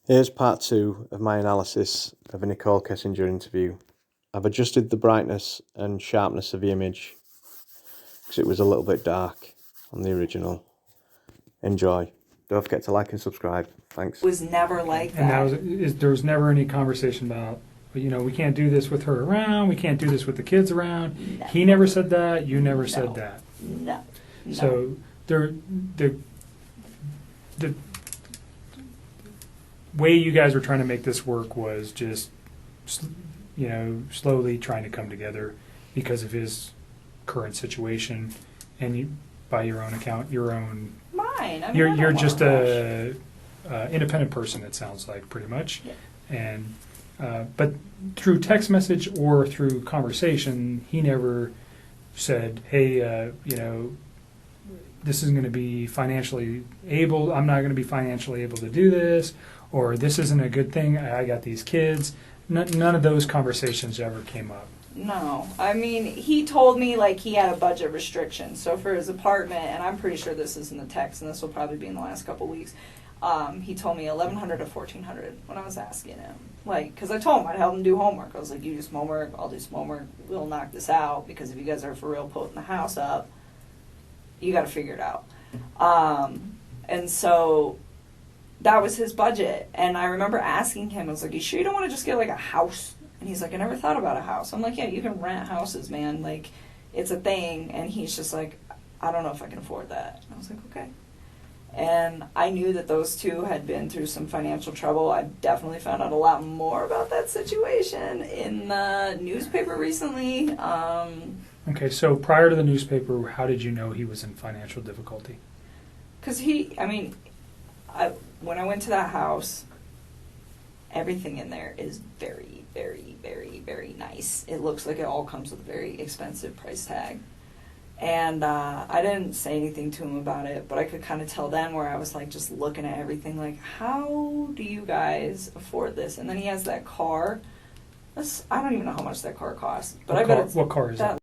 Here's part 2 of my analysis of a Nichol Kessinger interview. I've adjusted the brightness and sharpness of the image because it was a little bit dark on the original. Enjoy. Don't forget to like and subscribe. Thanks. Was never like And that. there was never any conversation about, we can't do this with her around, we can't do this with the kids around. No. He never said that, you never No. said that. No. So the way you guys were trying to make this work was just, slowly trying to come together because of his current situation, and you, by your own account, Mine. I mean, you're just a independent person. It sounds like pretty much, Yeah. and but through text message or through conversation, he never said, "Hey, this isn't going to be financially able. I'm not going to be financially able to do this," or "This isn't a good thing. I got these kids." None of those conversations ever came up. No. I mean, he told me like he had a budget restriction. So for his apartment, and I'm pretty sure this is in the text, and this will probably be in the last couple weeks. He told me $1,100 to $1,400 when I was asking him, like, because I told him I'd help him do homework. I was like, "You do some homework, I'll do some homework. We'll knock this out because if you guys are for real putting the house up, you got to figure it out." And so that was his budget. And I remember asking him, I was like, "You sure you don't want to just get like a house?" And he's like, "I never thought about a house." I'm like, "Yeah, you can rent houses, man. Like, it's a thing." And he's just like, "I don't know if I can afford that." And I was like, "Okay." And I knew that those two had been through some financial trouble. I definitely found out a lot more about that situation in the newspaper recently. Okay, so prior to the newspaper, how did you know he was in financial difficulty? Because when I went to that house, everything in there is very, very, very, very nice. It looks like it all comes with a very expensive price tag. And I didn't say anything to him about it, but I could kind of tell then where I was like just looking at everything like, how do you guys afford this? And then he has that car. I don't even know how much that car costs. But What car is that?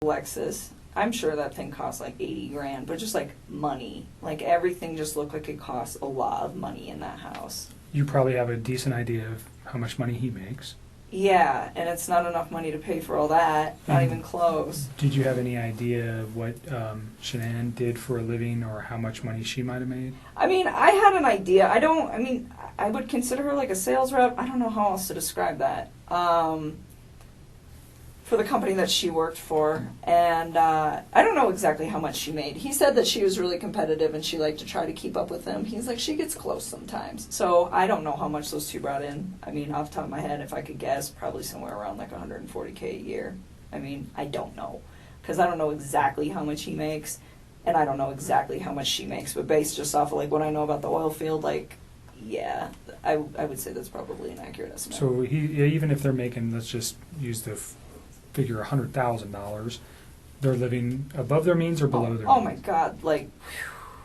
Lexus. I'm sure that thing costs like 80 grand, but just like money. Like everything just looked like it costs a lot of money in that house. You probably have a decent idea of how much money he makes. Yeah, and it's not enough money to pay for all that. Not even close. Did you have any idea of what Shanann did for a living or how much money she might have made? I mean, I had an idea. I would consider her like a sales rep. I don't know how else to describe that. For the company that she worked for. And I don't know exactly how much she made. He said that she was really competitive and she liked to try to keep up with him. He's like, she gets close sometimes. So I don't know how much those two brought in. I mean, off the top of my head, if I could guess, probably somewhere around like $140K a year. I mean, I don't know. Because I don't know exactly how much he makes. And I don't know exactly how much she makes. But based just off of like what I know about the oil field, like, yeah, I would say that's probably an accurate estimate. So even if they're making, let's just use the figure $100,000, they're living above their means or below their means? Oh my God, like,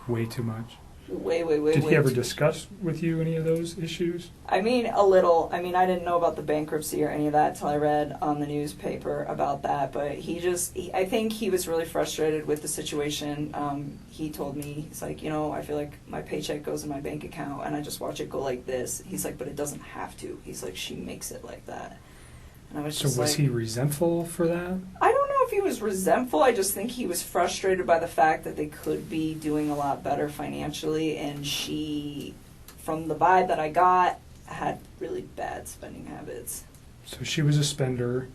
way too much. Way Did he ever too discuss with you any of those issues? I mean, a little. I mean, I didn't know about the bankruptcy or any of that until I read on the newspaper about that. But I think he was really frustrated with the situation. He told me, he's like, I feel like my paycheck goes in my bank account and I just watch it go like this. He's like, but it doesn't have to. He's like, she makes it like that. And I was just So was he resentful for that? I don't know if he was resentful. I just think he was frustrated by the fact that they could be doing a lot better financially, and she, from the vibe that I got, had really bad spending habits. So she was a spender.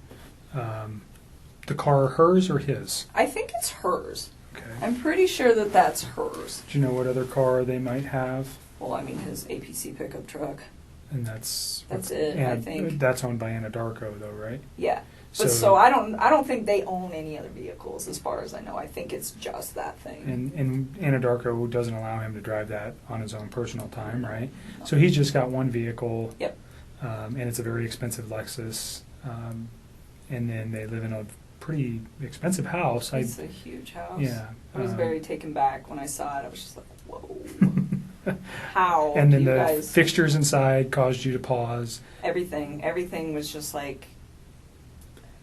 The car hers or his? I think it's hers. Okay. I'm pretty sure that that's hers. Do you know what other car they might have? Well, I mean, his APC pickup truck. And that's it, I think. That's owned by Anadarko, though, right? Yeah. But so I don't think they own any other vehicles, as far as I know. I think it's just that thing. And Anadarko doesn't allow him to drive that on his own personal time, right? So he's just got one vehicle. Yep. And it's a very expensive Lexus. And then they live in a pretty expensive house. It's a huge house. Yeah. I was very taken back when I saw it. I was just like, whoa. How and then do you the guys... fixtures inside caused you to pause. Everything was just like...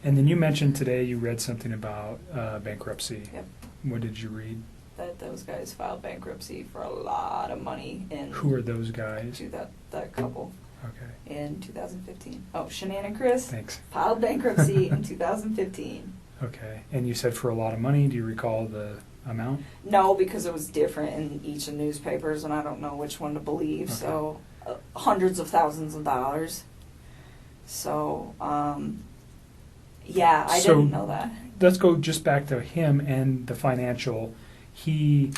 And then you mentioned today you read something about bankruptcy. Yep. What did you read? that those guys filed bankruptcy for a lot of money in Who are those guys? to that couple Okay, in 2015. Oh, Shanann and Chris thanks. filed bankruptcy in 2015. Okay, and you said for a lot of money. Do you recall the amount? No, because it was different in each of the newspapers, and I don't know which one to believe. Okay. So, hundreds of thousands of dollars. So, yeah, I So- didn't know that. Let's go just back to him and the financial. He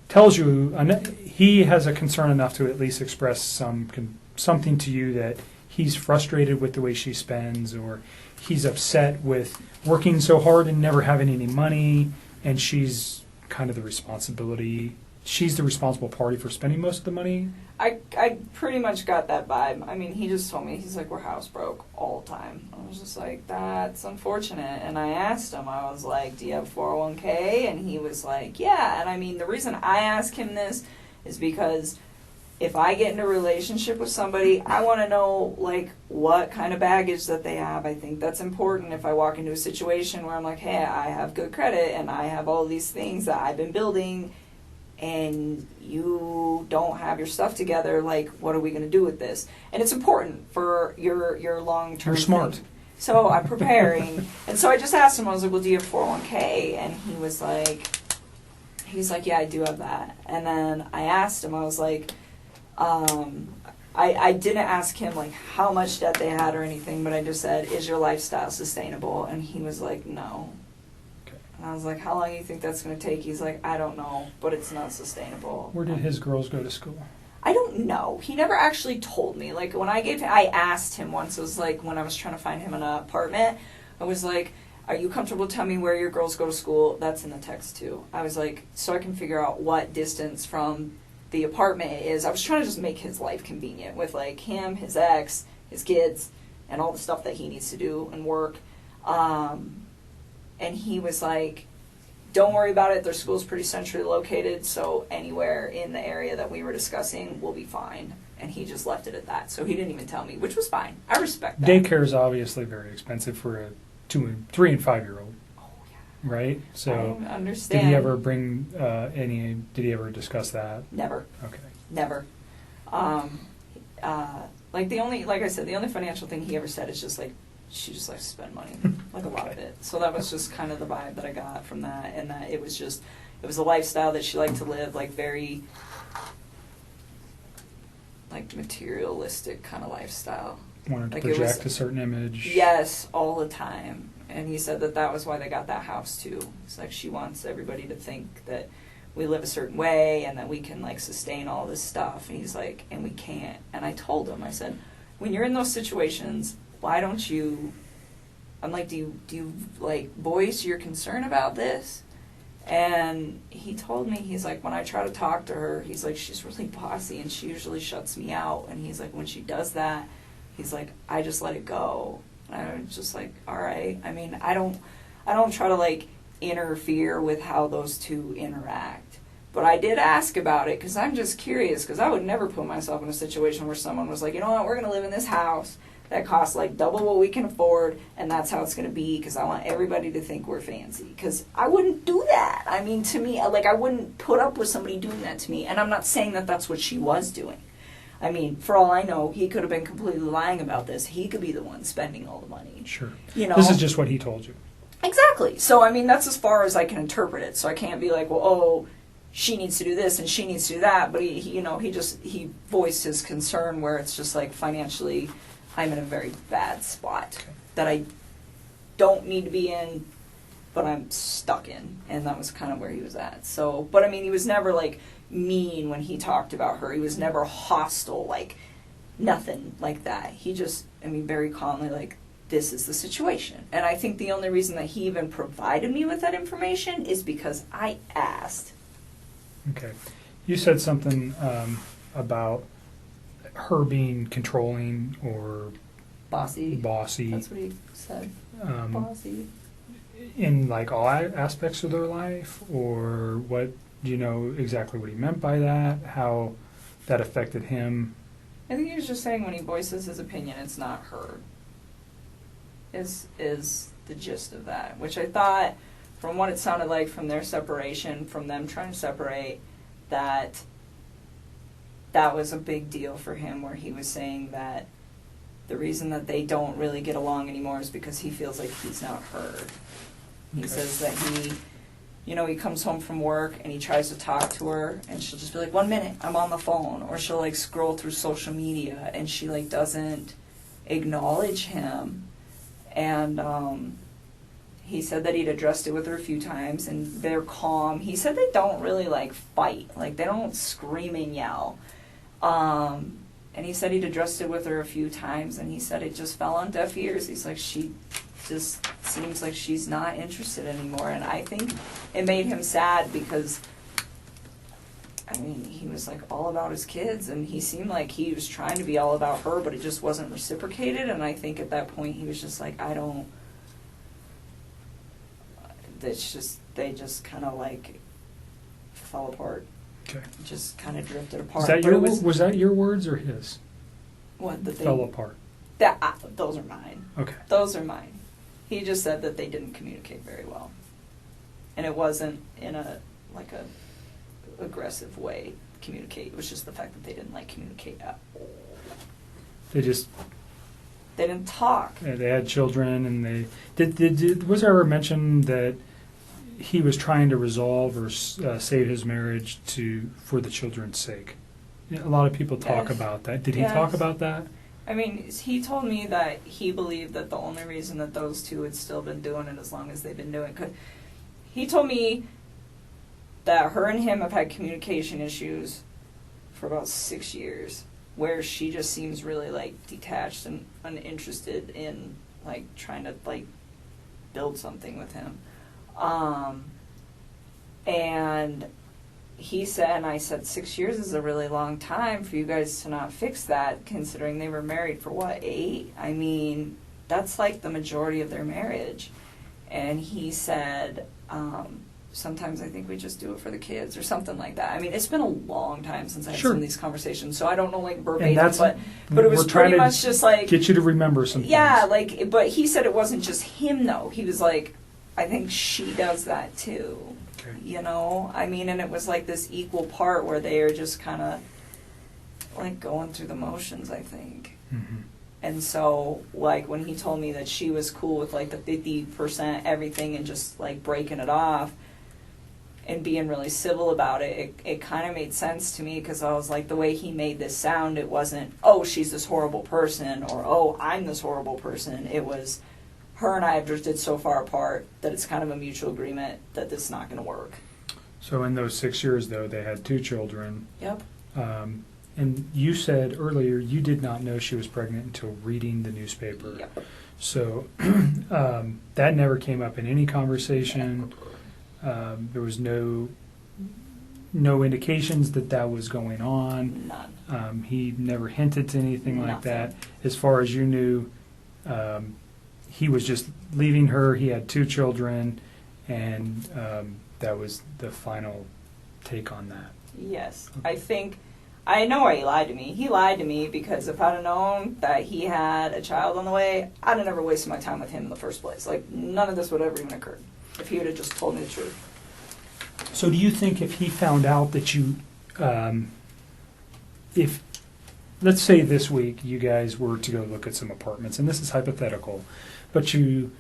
tells you he has a concern enough to at least express something to you that he's frustrated with the way she spends, or he's upset with working so hard and never having any money, and she's kind of the responsibility. She's the responsible party for spending most of the money. I pretty much got that vibe. I mean, he just told me, he's like, we're house broke all the time. I was just like, that's unfortunate. And I asked him, I was like, do you have 401k? And he was like, yeah. And I mean, the reason I ask him this is because if I get into a relationship with somebody, I want to know, like, what kind of baggage that they have. I think that's important if I walk into a situation where I'm like, hey, I have good credit and I have all these things that I've been building, and you don't have your stuff together, like, what are we going to do with this? And it's important for your long-term You're smart. thing. So I'm preparing. And so I just asked him, I was like, well, do you have 401k? And he's like, yeah, I do have that. And then I asked him, I was like, I didn't ask him, like, how much debt they had or anything, but I just said, is your lifestyle sustainable? And he was like, no. And I was like, how long do you think that's going to take? He's like, I don't know, but it's not sustainable. Where did his girls go to school? I don't know. He never actually told me. Like, when I asked him once, it was like when I was trying to find him an apartment, I was like, are you comfortable telling me where your girls go to school? That's in the text too. I was like, so I can figure out what distance from the apartment it is. I was trying to just make his life convenient with, like, him, his ex, his kids, and all the stuff that he needs to do and work. And he was like, don't worry about it. Their school's pretty centrally located, so anywhere in the area that we were discussing will be fine. And he just left it at that. So he didn't even tell me, which was fine. I respect that. Daycare is obviously very expensive for a 3 and 5 year old, Oh, right? So I understand. did he ever bring did he ever discuss that? Never. Okay. Never. Like I said, the only financial thing he ever said is just like, she just likes to spend money, like a lot of Okay. it. So that was just kind of the vibe that I got from that, and that it was a lifestyle that she liked to live, like, very, like, materialistic kind of lifestyle. Wanted to Like, it project was- a certain image. Yes, all the time. And he said that was why they got that house too. It's like she wants everybody to think that we live a certain way and that we can, like, sustain all this stuff. And he's like, and we can't. And I told him, I said, when you're in those situations, why don't you, I'm like, do you like voice your concern about this? And he told me, he's like, when I try to talk to her, he's like, she's really bossy and she usually shuts me out. And he's like, when she does that, he's like, I just let it go. And I was just like, all right. I mean, I don't try to, like, interfere with how those two interact. But I did ask about it because I'm just curious, because I would never put myself in a situation where someone was like, you know what, we're going to live in this house that costs, like, double what we can afford, and that's how it's going to be, because I want everybody to think we're fancy. Because I wouldn't do that. I mean, to me, like, I wouldn't put up with somebody doing that to me. And I'm not saying that that's what she was doing. I mean, for all I know, he could have been completely lying about this. He could be the one spending all the money. Sure. You know? This is just what he told you. Exactly. So, I mean, that's as far as I can interpret it. So I can't be like, well, oh, she needs to do this and she needs to do that. But he voiced his concern where it's just like, financially, I'm in a very bad spot that I don't need to be in, but I'm stuck in. And that was kind of where he was at. So, but I mean, he was never, like, mean when he talked about her. He was never hostile, like, nothing like that. He just, I mean, very calmly, like, this is the situation. And I think the only reason that he even provided me with that information is because I asked. Okay. You said something about her being controlling or Bossy. bossy That's what he said. um, Bossy. in, like, all aspects of their life, or what? Do you know exactly what he meant by that? How that affected him? I think he was just saying when he voices his opinion, it's not heard. Is the gist of that, which I thought from what it sounded like from their separation, from them trying to separate, that was a big deal for him, where he was saying that the reason that they don't really get along anymore is because he feels like he's not heard. He says that he comes home from work and he tries to talk to her and she'll just be like, 1 minute, I'm on the phone. Or she'll like scroll through social media and she like doesn't acknowledge him. And he said that he'd addressed it with her a few times and they're calm. He said they don't really like fight. Like they don't scream and yell. And he said he'd addressed it with her a few times and he said it just fell on deaf ears. He's like, she just seems like she's not interested anymore. And I think it made him sad because, I mean, he was like all about his kids and he seemed like he was trying to be all about her, but it just wasn't reciprocated. And I think at that point he was just like, they just kind of like fell apart. Okay. Just kind of drifted apart. Was that your words or his? What, that they fell apart? Those are mine. Okay. Those are mine. He just said that they didn't communicate very well, and it wasn't in a aggressive way. Communicate. It was just the fact that they didn't like communicate at all. They didn't talk. Yeah, they had children, and they was there ever mention that he was trying to resolve or save his marriage for the children's sake? A lot of people talk about that. Did he talk about that? I mean, he told me that he believed that the only reason that those two had still been doing it as long as they've been doing it, 'cause he told me that her and him have had communication issues for about 6 years, where she just seems really like detached and uninterested in like trying to like build something with him. And he said, and I said, 6 years is a really long time for you guys to not fix that, considering they were married for what, 8? I mean, that's like the majority of their marriage. And he said, sometimes I think we just do it for the kids or something like that. I mean, it's been a long time since I had some of these conversations, so I don't know like verbatim, but it was pretty much just like get you to remember some things. Yeah, like, but he said it wasn't just him though. He was like, I think she does that too. Okay. You know, I mean, and it was like this equal part where they are just kind of like going through the motions, I think. Mm-hmm. And so, like, when he told me that she was cool with like the 50% everything and just like breaking it off and being really civil about it, it kind of made sense to me, because I was like, the way he made this sound, it wasn't, oh, she's this horrible person, or oh, I'm this horrible person. It was, her and I have drifted so far apart that it's kind of a mutual agreement that this is not going to work. So in those 6 years, though, they had 2 children. Yep. And you said earlier you did not know she was pregnant until reading the newspaper. Yep. So that never came up in any conversation. There was no indications that was going on. None. He never hinted to anything like Nothing. that. As far as you knew, he was just leaving her. He had 2 children, and that was the final take on that. Yes. I know why he lied to me. He lied to me because if I'd have known that he had a child on the way, I'd have never wasted my time with him in the first place. Like, none of this would have ever even occurred if he would have just told me the truth. So do you think if he found out that you, if, let's say this week you guys were to go look at some apartments, and this is hypothetical, but you've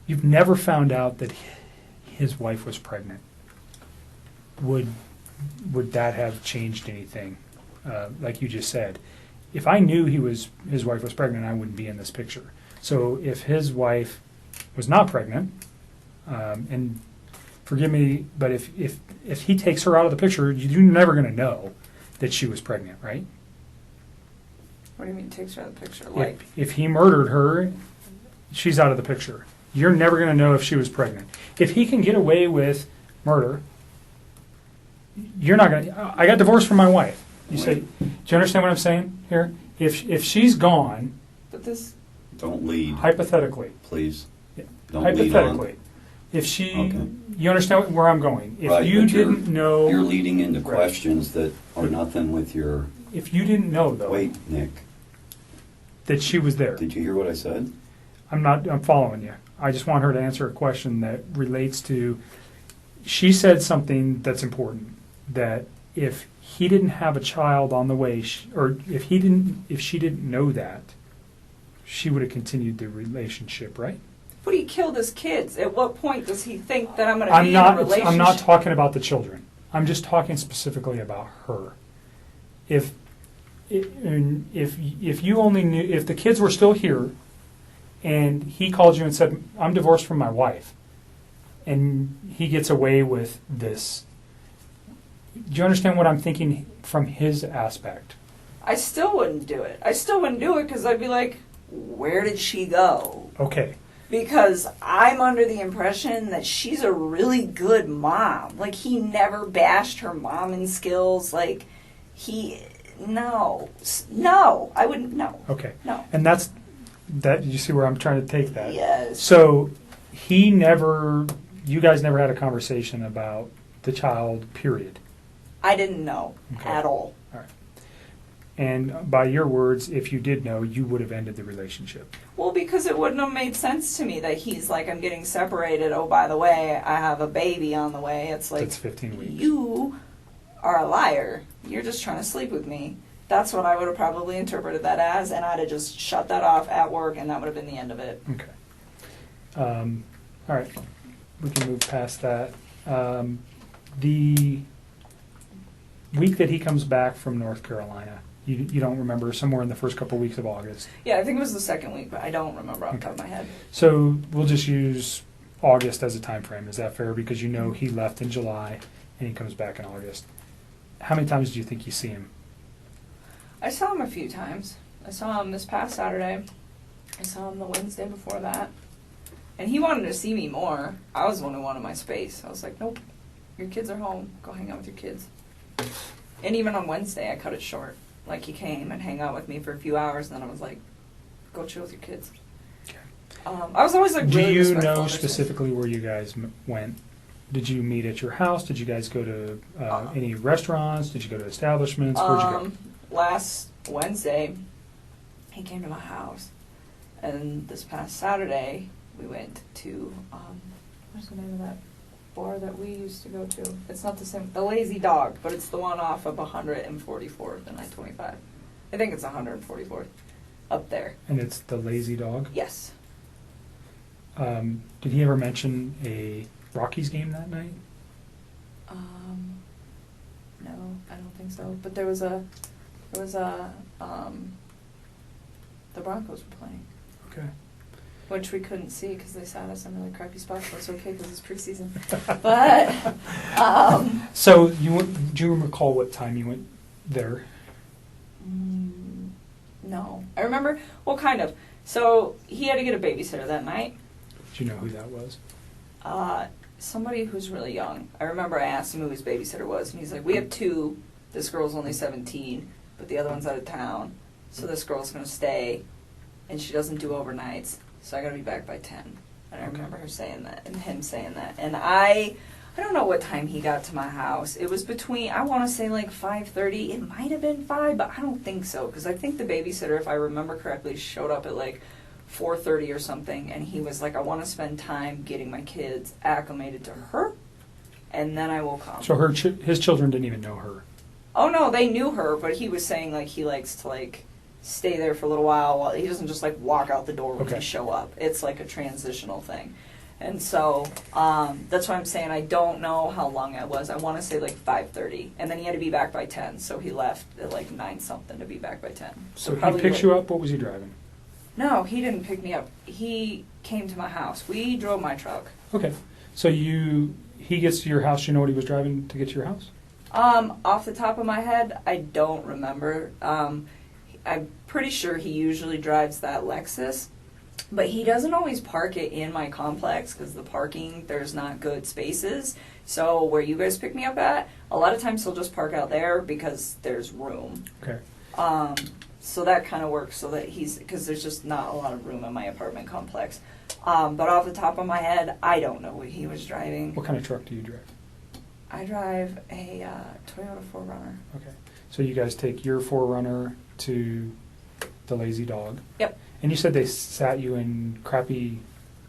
never found out that his wife was pregnant, would that have changed anything? Like you just said, if I knew his wife was pregnant, I wouldn't be in this picture. So if his wife was not pregnant, and forgive me, but if he takes her out of the picture, you're never going to know that she was pregnant, right? What do you mean takes her out of the picture? Like, If he murdered her, she's out of the picture. You're never going to know if she was pregnant. If he can get away with murder, you're not going to... I got divorced from my wife. You say, do you understand what I'm saying here? If she's gone... but this... Don't lead. Hypothetically. Please. Yeah. Don't Hypothetically. lead on. If she... Okay. You understand where I'm going. If Right, you but didn't know... You're leading into Right. questions that are nothing with your... If you didn't know, though, Wait, Nick. that she was there... Did you hear what I said? I'm following you. I just want her to answer a question that relates to, she said something that's important, that if he didn't have a child on the way, or if she didn't know that, she would have continued the relationship, right? But he killed his kids. At what point does he think that I'm going to be in a relationship? I'm not talking about the children. I'm just talking specifically about her. If you only knew, if the kids were still here, and he called you and said, "I'm divorced from my wife," and he gets away with this, do you understand what I'm thinking from his aspect? I still wouldn't do it. I still wouldn't do it because I'd be like, where did she go? Okay. Because I'm under the impression that she's a really good mom. Like, he never bashed her momming skills. Like, no, I wouldn't, no. Okay. No. And that, you see where I'm trying to take that? Yes. So you guys never had a conversation about the child, period. I didn't know Okay. at all. All right. And by your words, if you did know, you would have ended the relationship. Well, because it wouldn't have made sense to me that he's like, I'm getting separated. Oh, by the way, I have a baby on the way. It's like, That's 15 weeks. You are a liar. You're just trying to sleep with me. That's what I would have probably interpreted that as, and I'd have just shut that off at work, and that would have been the end of it. Okay. All right. We can move past that. The week that he comes back from North Carolina, you don't remember, somewhere in the first couple weeks of August. Yeah, I think it was the second week, but I don't remember off the top of my head. So we'll just use August as a time frame. Is that fair? Because you know he left in July and he comes back in August. How many times do you think you see him? I saw him a few times. I saw him this past Saturday. I saw him the Wednesday before that. And he wanted to see me more. I was the one who wanted my space. I was like, nope, your kids are home. Go hang out with your kids. And even on Wednesday, I cut it short. Like, he came and hang out with me for a few hours, and then I was like, go chill with your kids. Okay. I was always like, Do really you respectful know of their space. specifically where you guys went? Did you meet at your house? Did you guys go to any restaurants? Did you go to establishments? Where'd you go? Last Wednesday, he came to my house, and this past Saturday, we went to, what's the name of that bar that we used to go to? It's not the same, the Lazy Dog, but it's the one off of 144th and I-25. I think it's 144th, up there. And it's the Lazy Dog? Yes. Did he ever mention a Rockies game that night? No, I don't think so. But the Broncos were playing. Okay. Which we couldn't see because they sat us in really crappy spots, but it's okay because it's preseason. But, So do you recall what time you went there? no. I remember, well, kind of. So he had to get a babysitter that night. Do you know who that was? Somebody who's really young. I remember I asked him who his babysitter was, and he's like, we have two. This girl's only 17, but the other one's out of town. So this girl's going to stay, and she doesn't do overnights. So I got to be back by 10. And I remember her saying that, and him saying that. And I don't know what time he got to my house. It was between, I want to say like 5:30. It might have been 5, but I don't think so. Because I think the babysitter, if I remember correctly, showed up at like 4:30 or something. And he was like, I want to spend time getting my kids acclimated to her, and then I will come. So his children didn't even know her. Oh no, they knew her, but he was saying like he likes to like stay there for a little while. He doesn't just like walk out the door when they show up. It's like a transitional thing. And so that's why I'm saying I don't know how long it was. I want to say like 5:30, and then he had to be back by 10, so he left at like 9 something to be back by 10. So he probably picks you up. What was he driving? No, he didn't pick me up. He came to my house. We drove my truck. Okay. So he gets to your house. You know what he was driving to get to your house? Off the top of my head, I don't remember. I'm pretty sure he usually drives that Lexus, but he doesn't always park it in my complex because the parking, there's not good spaces. So where you guys pick me up at, a lot of times he'll just park out there because there's room. Okay. So that kind of works so that because there's just not a lot of room in my apartment complex. But off the top of my head, I don't know what he was driving. What kind of truck do you drive? I drive a Toyota 4Runner. Okay. So you guys take your 4Runner to the Lazy Dog. Yep. And you said they sat you in crappy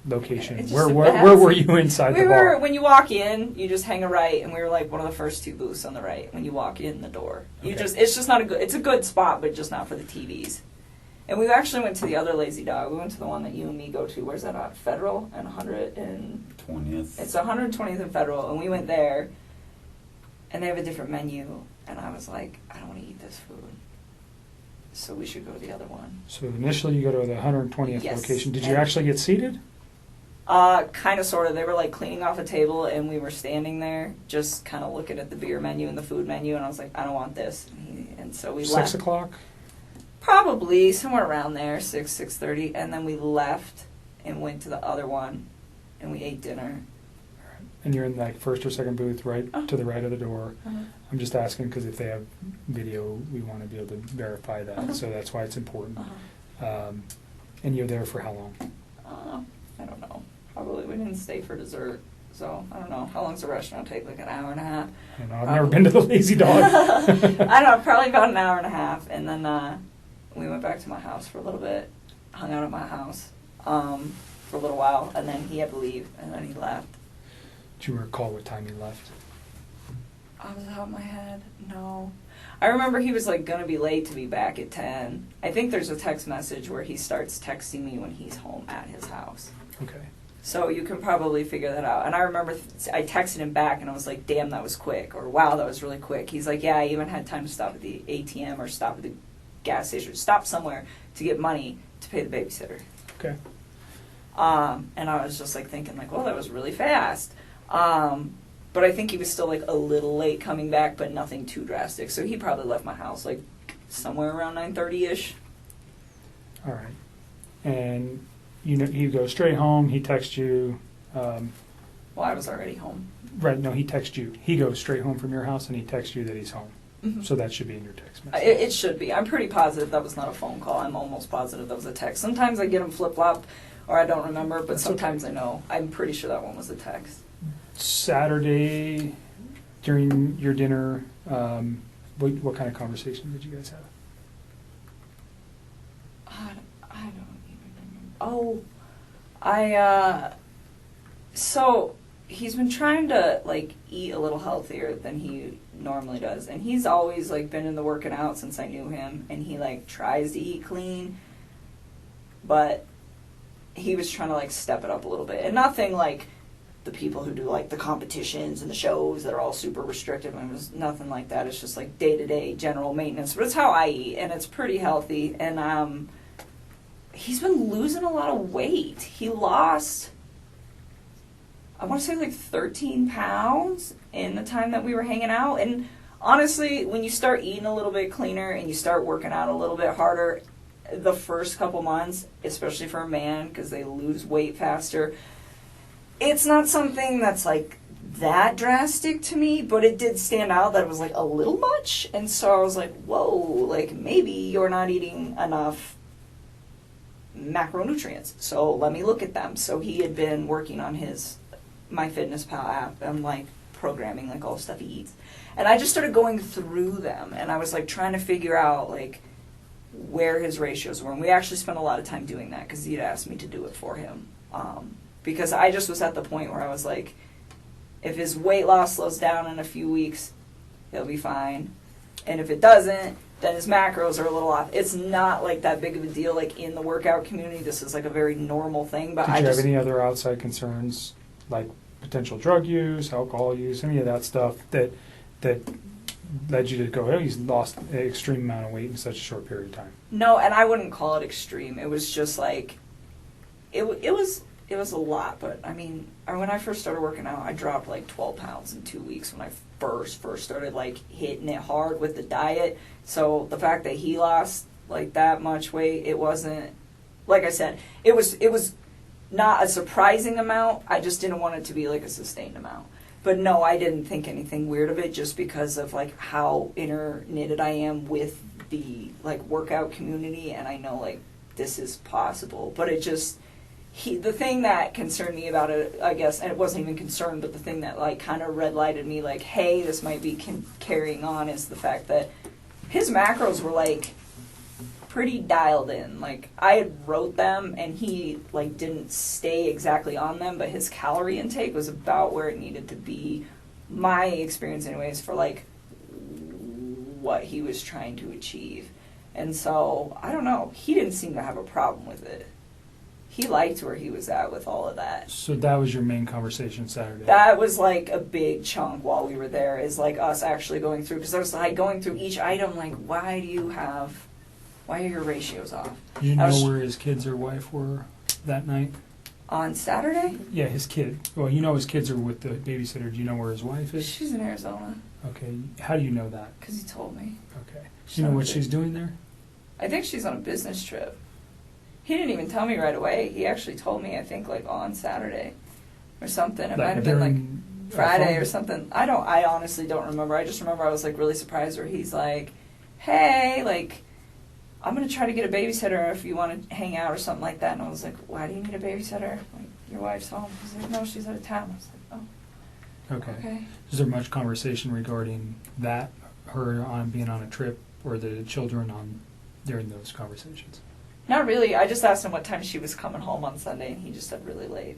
location? It's just Where a where, bad where were scene. you inside We the were, bar? when you walk in, you just hang a right, and we were like one of the first two booths on the right when you walk in the door. Okay. It's just not a good, it's a good spot, but just not for the TVs. And we actually went to the other Lazy Dog. We went to the one that you and me go to. Where's that at? Federal and 100 and... 20th. It's 120th and Federal, and we went there, and they have a different menu, and I was like, I don't want to eat this food. So we should go to the other one. So initially you go to the 120th Yes. location. Did you And- actually get seated? Kind of, sort of. They were like cleaning off a table, and we were standing there, just kind of looking at the beer menu and the food menu, and I was like, I don't want this. And so we 6 left. o'clock? Probably somewhere around there, 6:30, and then we left and went to the other one, and we ate dinner. And you're in like first or second booth right to the right of the door. I'm just asking because if they have video, we want to be able to verify that. So that's why it's important. And you're there for how long? I don't know. Probably we didn't stay for dessert, so I don't know. How long's the restaurant take? Like an hour and a half? I don't know. I've never been to the Lazy Dog. I don't know, probably about an hour and a half, and then we went back to my house for a little bit, hung out at my house for a little while, and then he had to leave, and then he left. Do you recall what time he left? I was out of my head. No. I remember he was like gonna be late to be back at 10. I think there's a text message where he starts texting me when he's home at his house. Okay. So you can probably figure that out. And I remember I texted him back and I was like, damn, that was quick. Or wow, that was really quick. He's like, yeah, I even had time to stop at the ATM or stop at the gas station, stop somewhere to get money to pay the babysitter. Okay. And I was just like thinking like, well, that was really fast. But I think he was still like a little late coming back, but nothing too drastic. So he probably left my house like somewhere around 9:30ish. All right. And you go straight home. He texts you. Well, I was already home. Right. No, he texts you. He goes straight home from your house and he texts you that he's home. Mm-hmm. So that should be in your text message. It should be. I'm pretty positive that was not a phone call. I'm almost positive that was a text. Sometimes I get them flip-flop or I don't remember, but That's sometimes okay. I know. I'm pretty sure that one was a text. Saturday, during your dinner, what kind of conversation did you guys have? I don't even remember. Oh, so he's been trying to like eat a little healthier than he normally does, and he's always like been in the working out since I knew him, and he like tries to eat clean, but he was trying to like step it up a little bit, and nothing like the people who do like the competitions and the shows that are all super restrictive. I mean, it was nothing like that. It's just like day-to-day general maintenance, but it's how I eat, and it's pretty healthy. And he's been losing a lot of weight. He lost, I want to say like 13 pounds in the time that we were hanging out. And honestly, when you start eating a little bit cleaner and you start working out a little bit harder, the first couple months, especially for a man, because they lose weight faster, it's not something that's like that drastic to me, but it did stand out that it was like a little much. And so I was like, whoa, like maybe you're not eating enough macronutrients. So let me look at them. So he had been working on his MyFitnessPal app and like programming like all the stuff he eats. And I just started going through them and I was like trying to figure out like where his ratios were. And we actually spent a lot of time doing that because he'd asked me to do it for him. Because I just was at the point where I was like, if his weight loss slows down in a few weeks, he'll be fine. And if it doesn't, then his macros are a little off. It's not like that big of a deal like in the workout community. This is like a very normal thing. But Did you have any other outside concerns, like potential drug use, alcohol use, any of that stuff that led you to go, oh, he's lost an extreme amount of weight in such a short period of time? No, and I wouldn't call it extreme. It was just like, it was a lot. But I mean, when I first started working out, I dropped like 12 pounds in 2 weeks when I first started like hitting it hard with the diet. So the fact that he lost like that much weight, it wasn't, like I said, it was not a surprising amount. I just didn't want it to be like a sustained amount. But no, I didn't think anything weird of it just because of like how interknitted I am with the like workout community, and I know like this is possible. But it just, the thing that concerned me about it, I guess, and it wasn't even concerned, but the thing that like kind of red lighted me like, hey, this might be carrying on, is the fact that his macros were like pretty dialed in. Like, I had wrote them, and he, like, didn't stay exactly on them, but his calorie intake was about where it needed to be, my experience anyways, for, like, what he was trying to achieve. And so, I don't know, he didn't seem to have a problem with it. He liked where he was at with all of that. So that was your main conversation Saturday? That was like a big chunk while we were there, is like us actually going through, because I was like going through each item, like, why are your ratios off? You know where his kids or wife were that night? On Saturday? Yeah, his kid. Well, you know his kids are with the babysitter. Do you know where his wife is? She's in Arizona. Okay. How do you know that? Because he told me. Okay. Do you know what she's doing there? I think she's on a business trip. He didn't even tell me right away. He actually told me, I think, like, on Saturday or something. It might have been, like, Friday or something. I honestly don't remember. I just remember I was, like, really surprised where he's like, hey, like, I'm going to try to get a babysitter if you want to hang out or something like that. And I was like, why do you need a babysitter? Like, your wife's home. He's like, no, she's out of town. I was like, oh. Okay. Is there much conversation regarding that, her on being on a trip, or the children on during those conversations? Not really. I just asked him what time she was coming home on Sunday, and he just said really late.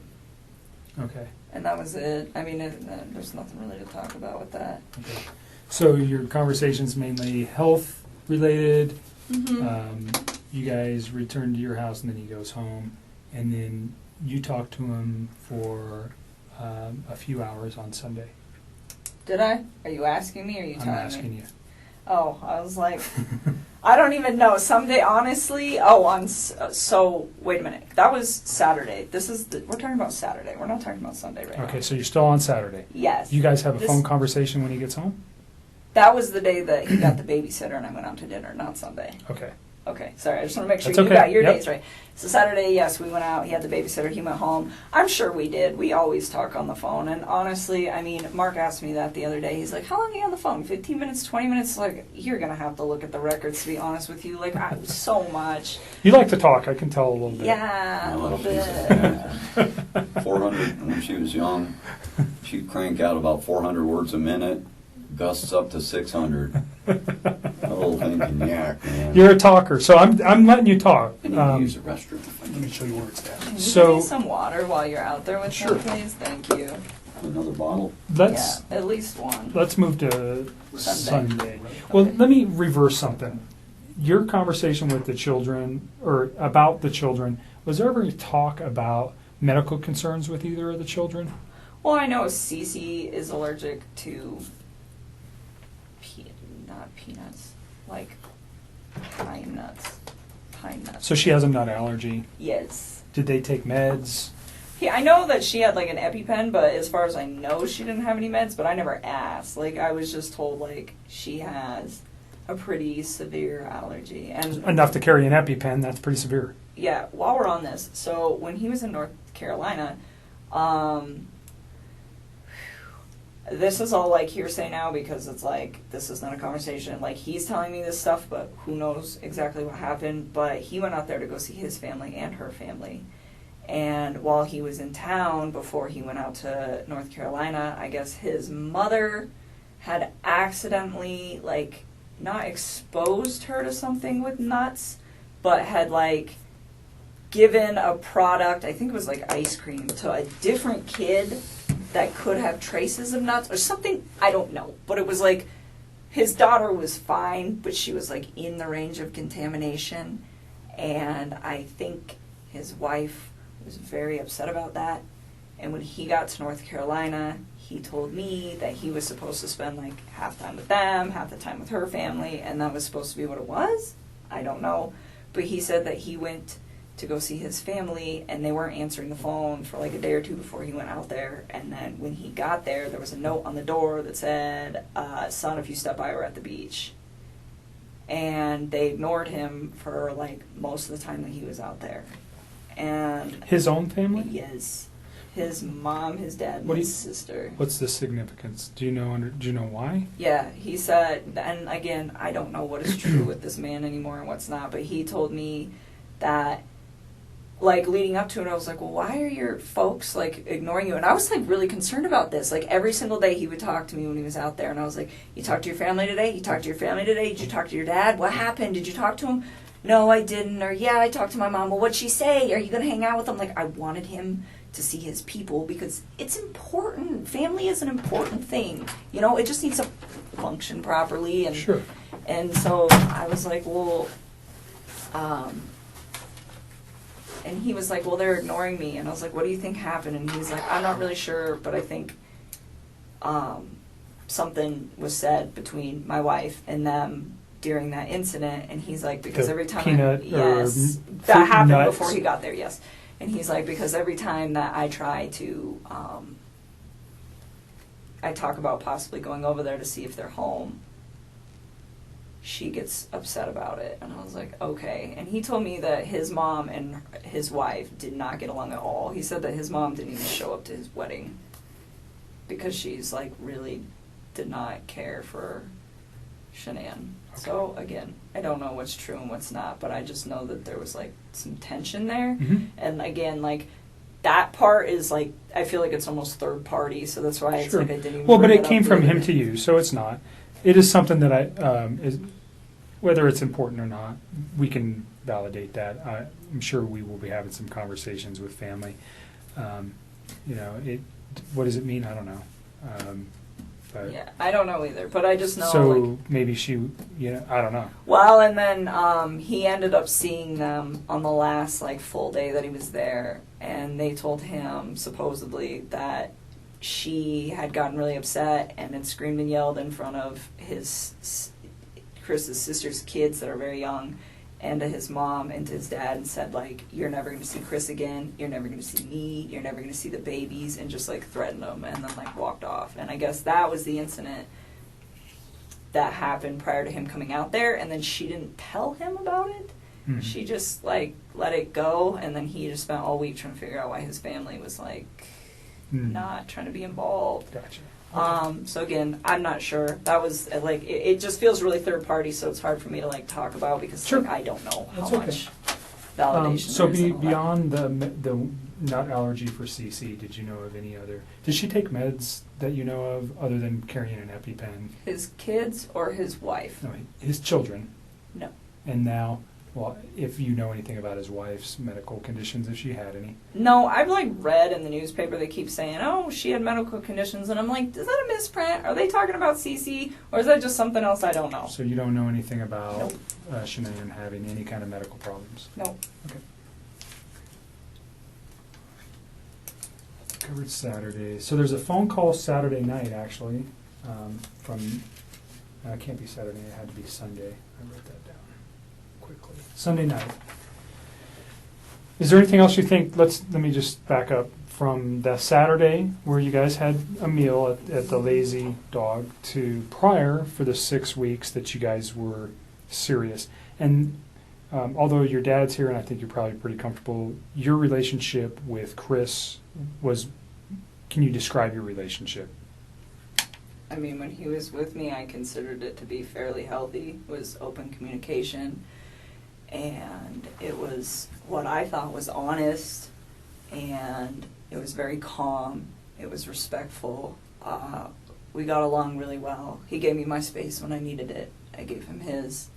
Okay. And that was it. I mean, there's nothing really to talk about with that. Okay. So your conversation's mainly health related. Mm-hmm. You guys return to your house, and then he goes home, and then you talk to him for a few hours on Sunday. Did I? Are you asking me, or are you telling me? I'm asking you. Oh, I was like, I don't even know. Someday, honestly, so, wait a minute. That was Saturday. We're talking about Saturday. We're not talking about Sunday right now. Okay, so you're still on Saturday. Yes. You guys have a phone conversation when he gets home? That was the day that he got the babysitter and I went out to dinner, not Sunday. Okay. Okay, sorry, I just want to make sure That's you okay. got your Yep. days right. So Saturday, yes, we went out, he had the babysitter, he went home. I'm sure we did. We always talk on the phone. And honestly, I mean, Mark asked me that the other day. He's like, how long are you on the phone? 15 minutes, 20 minutes? Like, you're going to have to look at the records, to be honest with you. Like, so much. You like to talk, I can tell a little bit. Yeah, a little bit. 400, when she was young, she'd crank out about 400 words a minute, gusts up to 600. That little thing can yak, man. You're a talker, so I'm letting you talk. I need to use the restroom. Let me show you where it's at. Can you So give me some water while you're out there with Sure. him, please? Thank you. Another bottle? let's Yeah, at least one. let's move to Sunday. Sunday. Well, Okay. let me reverse something. Your conversation with the children, or about the children, was there ever talk about medical concerns with either of the children? Well, I know Cece is allergic to not peanuts, like pine nuts. Pine nuts. So she has a nut allergy. Yes. Did they take meds? Yeah, I know that she had like an EpiPen, but as far as I know, she didn't have any meds. But I never asked. Like, I was just told like she has a pretty severe allergy, and Enough to carry an EpiPen, that's pretty severe. yeah. While we're on this, so when he was in North Carolina, this is all like hearsay now because it's like this is not a conversation. Like, he's telling me this stuff, but who knows exactly what happened. But he went out there to go see his family and her family. And while he was in town, before he went out to North Carolina, I guess his mother had accidentally, like, not exposed her to something with nuts, but had, like, given a product, I think it was like ice cream, to a different kid that could have traces of nuts or something. I don't know. But it was like his daughter was fine, but she was like in the range of contamination. And I think his wife was very upset about that. And when he got to North Carolina, he told me that he was supposed to spend like half time with them, half the time with her family, and that was supposed to be what it was. I don't know. But he said that he went to go see his family, and they weren't answering the phone for like a day or two before he went out there. And then when he got there, there was a note on the door that said, son, if you step by, we're at the beach. And they ignored him for like most of the time that he was out there. And His own family? yes, his mom, his dad, and his sister. What's the significance? Do you know why? Yeah, he said, and again, I don't know what is true with this man anymore and what's not, but he told me that, like, leading up to it, I was like, well, why are your folks, like, ignoring you? And I was, like, really concerned about this. Like, every single day he would talk to me when he was out there, and I was like, you talked to your family today? You talked to your family today? Did you talk to your dad? What happened? Did you talk to him? no, I didn't, or yeah, I talked to my mom. Well, what'd she say? Are you going to hang out with him? Like, I wanted him to see his people because it's important. Family is an important thing. You know, it just needs to function properly. And Sure. and so I was like, well, and he was like, well, they're ignoring me. And I was like, what do you think happened? And he was like, I'm not really sure, but I think something was said between my wife and them during that incident. And he's like, because The every time peanut yes, or that happened nuts. before he got there, yes. And he's like, because every time that I try to, I talk about possibly going over there to see if they're home, she gets upset about it. And I was like, okay. And he told me that his mom and his wife did not get along at all. He said that his mom didn't even show up to his wedding because she's like really did not care for Shanann. Okay. So again, I don't know what's true and what's not, but I just know that there was like some tension there. Mhm. And again, like that part is like, I feel like it's almost third party, so that's why it's Sure. like I didn't even Well, but bring it up came from later. him to you, so it's not. It is something that is whether it's important or not, we can validate that. I'm sure we will be having some conversations with family. You know, what does it mean? I don't know. But Yeah, I don't know either, but I just know so like, maybe she, I don't know. well, and then he ended up seeing them on the last like full day that he was there, and they told him supposedly that she had gotten really upset and had screamed and yelled in front of Chris's sister's kids that are very young, and to his mom and to his dad, and said like, you're never going to see Chris again, you're never going to see me, you're never going to see the babies, and just like threatened them, and then like walked off. And I guess that was the incident that happened prior to him coming out there, and then she didn't tell him about it. Mhm. She just like let it go, and then he just spent all week trying to figure out why his family was like Mm. not trying to be involved. Gotcha. So again, I'm not sure. That was like it just feels really third party, so it's hard for me to like talk about because Sure. like, I don't know how That's okay. much validation. So there is and all that. beyond the nut allergy for CC, did you know of any other? Did she take meds that you know of other than carrying an EpiPen? His kids or his wife? No, his children. No. And now, well, if you know anything about his wife's medical conditions, if she had any. No, I've like read in the newspaper they keep saying, oh, she had medical conditions, and I'm like, is that a misprint? Are they talking about CC, or is that just something else I don't know? So you don't know anything about Nope. Shanann having any kind of medical problems? No. Okay. Covered Saturday. So there's a phone call Saturday night, actually, from, it can't be Saturday, it had to be Sunday. I wrote that down quickly. Sunday night. Is there anything else you think, let me just back up, from the Saturday where you guys had a meal at the Lazy Dog to prior for the 6 weeks that you guys were serious? And although your dad's here and I think you're probably pretty comfortable, your relationship with Chris was, can you describe your relationship? I mean, when he was with me, I considered it to be fairly healthy. It was open communication, and it was what I thought was honest, and it was very calm. It was respectful. We got along really well. He gave me my space when I needed it. I gave him his,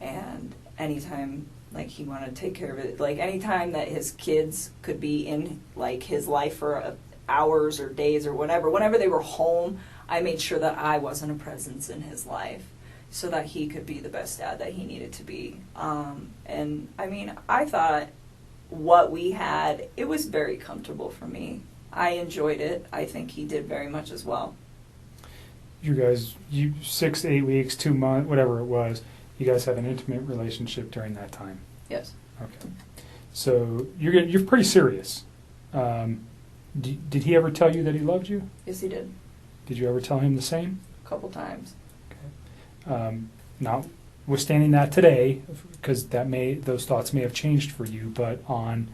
and anytime like he wanted to take care of it, like anytime that his kids could be in like his life for hours or days or whatever, whenever they were home, I made sure that I wasn't a presence in his life so that he could be the best dad that he needed to be. And I mean, I thought what we had, it was very comfortable for me. I enjoyed it. I think he did very much as well. You guys, 6 to 8 weeks, 2 months, whatever it was, you guys have an intimate relationship during that time. Yes. Okay. So you're pretty serious. Did he ever tell you that he loved you? Yes, he did. Did you ever tell him the same? A couple times. Notwithstanding that today, because those thoughts may have changed for you, but on,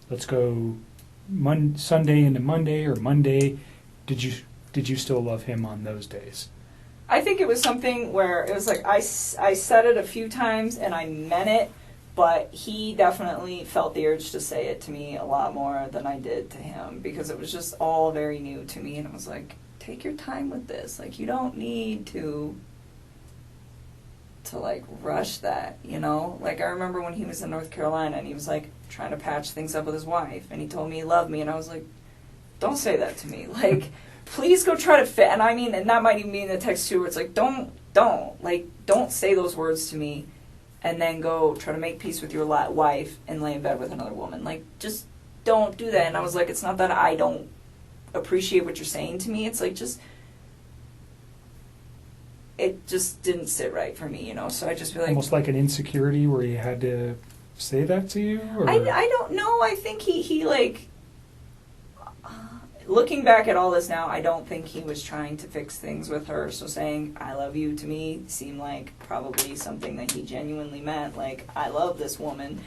let's go Sunday into Monday or Monday, did you still love him on those days? I think it was something where it was like I said it a few times and I meant it, but he definitely felt the urge to say it to me a lot more than I did to him because it was just all very new to me, and it was like, take your time with this. Like, you don't need to to like rush that, you know? Like I remember when he was in North Carolina and he was like trying to patch things up with his wife and he told me he loved me and I was like, don't say that to me. Like, please go try to fit. And I mean, and that might even be in the text too, where it's like, don't say those words to me and then go try to make peace with your wife and lay in bed with another woman. Like, just don't do that. And I was like, it's not that I don't appreciate what you're saying to me. It's like, it just didn't sit right for me, you know? So I just feel like... Almost like an insecurity where he had to say that to you? Or? I don't know. I think he like... Looking back at all this now, I don't think he was trying to fix things with her. So saying, I love you, to me, seemed like probably something that he genuinely meant. Like, I love this woman.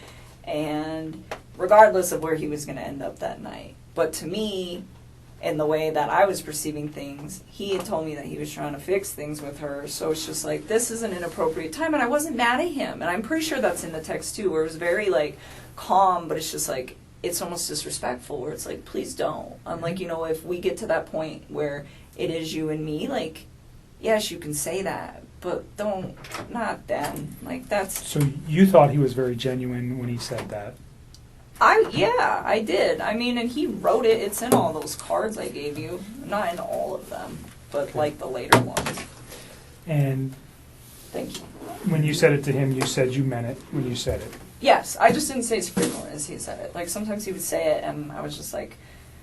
And regardless of where he was going to end up that night. But to me, in the way that I was perceiving things, he had told me that he was trying to fix things with her. So it's just like, this is an inappropriate time. And I wasn't mad at him. And I'm pretty sure that's in the text too, where it was very like calm, but it's just like, it's almost disrespectful, where it's like, please don't. I'm like, you know, if we get to that point where it is you and me, like, yes, you can say that, but don't, not then. Like, that's... So you thought he was very genuine when he said that? Yeah, I did. I mean, and he wrote it. It's in all those cards I gave you. Not in all of them, but like the later ones. And thank you. When you said it to him, you said you meant it when you said it. Yes, I just didn't say as frequently as he said it. Like, sometimes he would say it, and I was just like,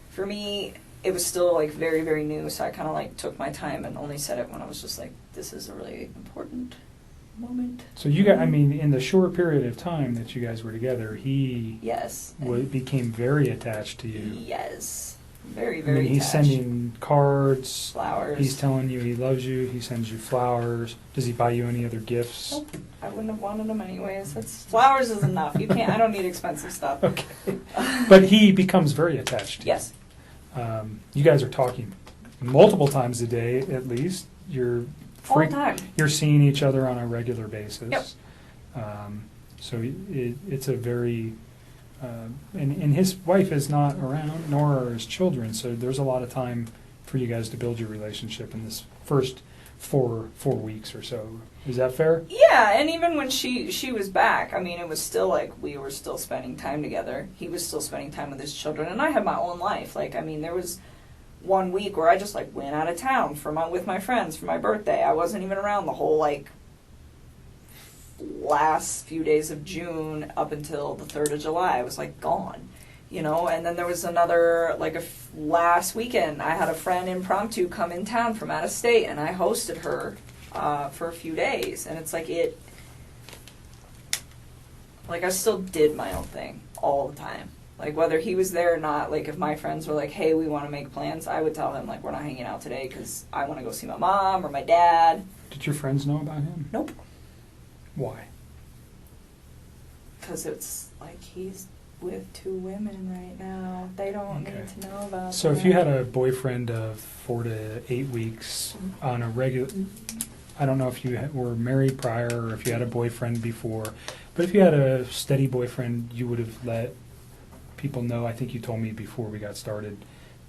for me, it was still, like, very, very new, so I kind of, like, took my time and only said it when I was just like, this is a really important moment. So you got, I mean, in the short period of time that you guys were together, he yes became very attached to you. Yes. Very, I very mean, he's attached. sending cards. Flowers. He's telling you he loves you. He sends you flowers. Does he buy you any other gifts? Nope. I wouldn't have wanted them anyways. Flowers is enough. You can't. I don't need expensive stuff. Okay. But he becomes very attached to you. Yes. You guys are talking multiple times a day, at least. You're All the time. You're seeing each other on a regular basis. Yep. So it's a very... and his wife is not around, nor are his children, so there's a lot of time for you guys to build your relationship in this first four weeks or so. Is that fair? Yeah, and even when she was back, I mean, it was still like we were still spending time together. He was still spending time with his children, and I had my own life. Like, I mean, there was one week where I just like went out of town with my friends for my birthday. I wasn't even around the whole like last few days of June up until the 3rd of July. I was like gone, you know. And then there was another like last weekend I had a friend impromptu come in town from out of state, and I hosted her for a few days. And it's like I still did my own thing all the time, like whether he was there or not. Like if my friends were like, hey, we want to make plans, I would tell them like, we're not hanging out today because I want to go see my mom or my dad. Did your friends know about him? Nope. Why? Because it's like he's with 2 women right now. They don't need to know about So that. if you had a boyfriend of 4 to 8 weeks on a regular... I don't know if you were married prior or if you had a boyfriend before, but if you had a steady boyfriend, you would have let people know. I think you told me before we got started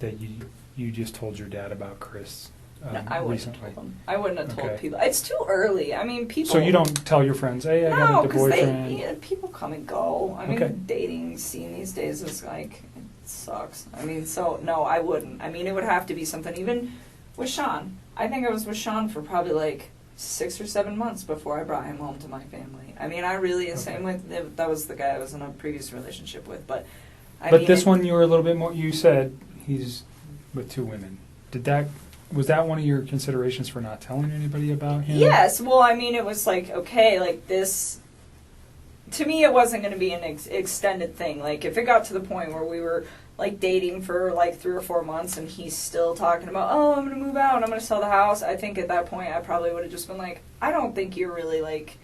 that you just told your dad about Chris. No, I wouldn't recently. have told them. I wouldn't have told Okay. people. It's too early. I mean, people... So you don't tell your friends, hey, I got a boyfriend? People come and go. I mean, Okay. the dating scene these days is like, it sucks. I mean, so, no, I wouldn't. I mean, it would have to be something, even with Sean. I think I was with Sean for probably like 6 or 7 months before I brought him home to my family. I mean, I really, same with, that was the guy I was in a previous relationship with, but... But this one you were a little bit more, you said he's with 2 women. Was that one of your considerations for not telling anybody about him? Yes, well, I mean, it was like, okay, like this, to me it wasn't going to be an extended thing. Like, if it got to the point where we were, like, dating for, like, 3 or 4 months and he's still talking about, oh, I'm going to move out, I'm going to sell the house, I think at that point I probably would have just been like, I don't think you're really, like,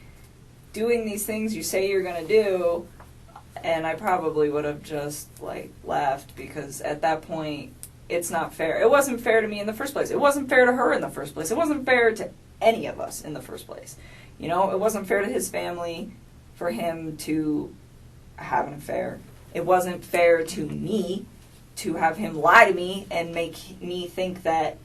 doing these things you say you're going to do, and I probably would have just, like, left, because at that point... It's not fair. It wasn't fair to me in the first place. It wasn't fair to her in the first place. It wasn't fair to any of us in the first place. You know, it wasn't fair to his family for him to have an affair. It wasn't fair to me to have him lie to me and make me think that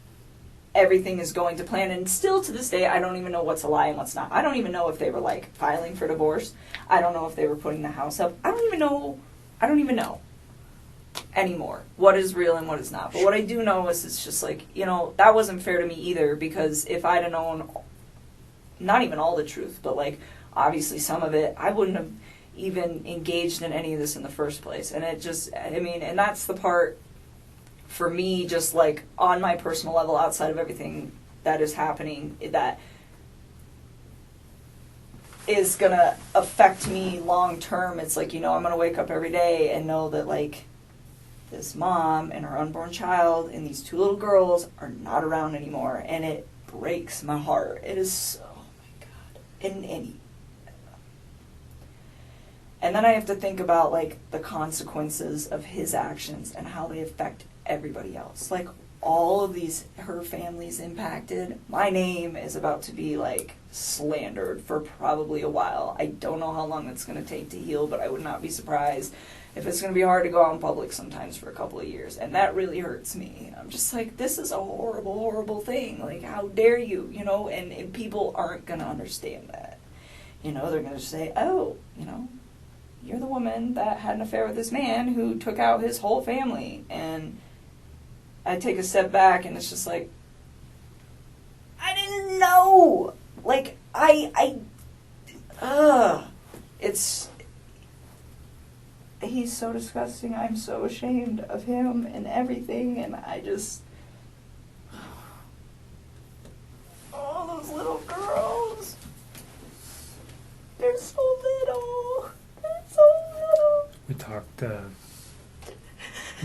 everything is going to plan. And still to this day, I don't even know what's a lie and what's not. I don't even know if they were like filing for divorce. I don't know if they were putting the house up. I don't even know anymore what is real and what is not. But what I do know is it's just like, you know, that wasn't fair to me either, because if I'd have known not even all the truth, but like obviously some of it, I wouldn't have even engaged in any of this in the first place. And it just, I mean, and that's the part for me, just like on my personal level, outside of everything that is happening, that is gonna affect me long term. It's like, you know, I'm gonna wake up every day and know that like this mom and her unborn child and these 2 little girls are not around anymore, and it breaks my heart. It is so, oh my God. And then I have to think about like the consequences of his actions and how they affect everybody else. Like all of these, her family's impacted. My name is about to be like slandered for probably a while. I don't know how long it's going to take to heal, but I would not be surprised if it's going to be hard to go out in public sometimes for a couple of years. And that really hurts me. I'm just like, this is a horrible, horrible thing. Like, how dare you, you know? And people aren't going to understand that. You know, they're going to say, oh, you know, you're the woman that had an affair with this man who took out his whole family. And I take a step back and it's just like, I didn't know. Like, he's so disgusting. I'm so ashamed of him and everything. And I just, oh, those little girls. They're so little. They're so little. We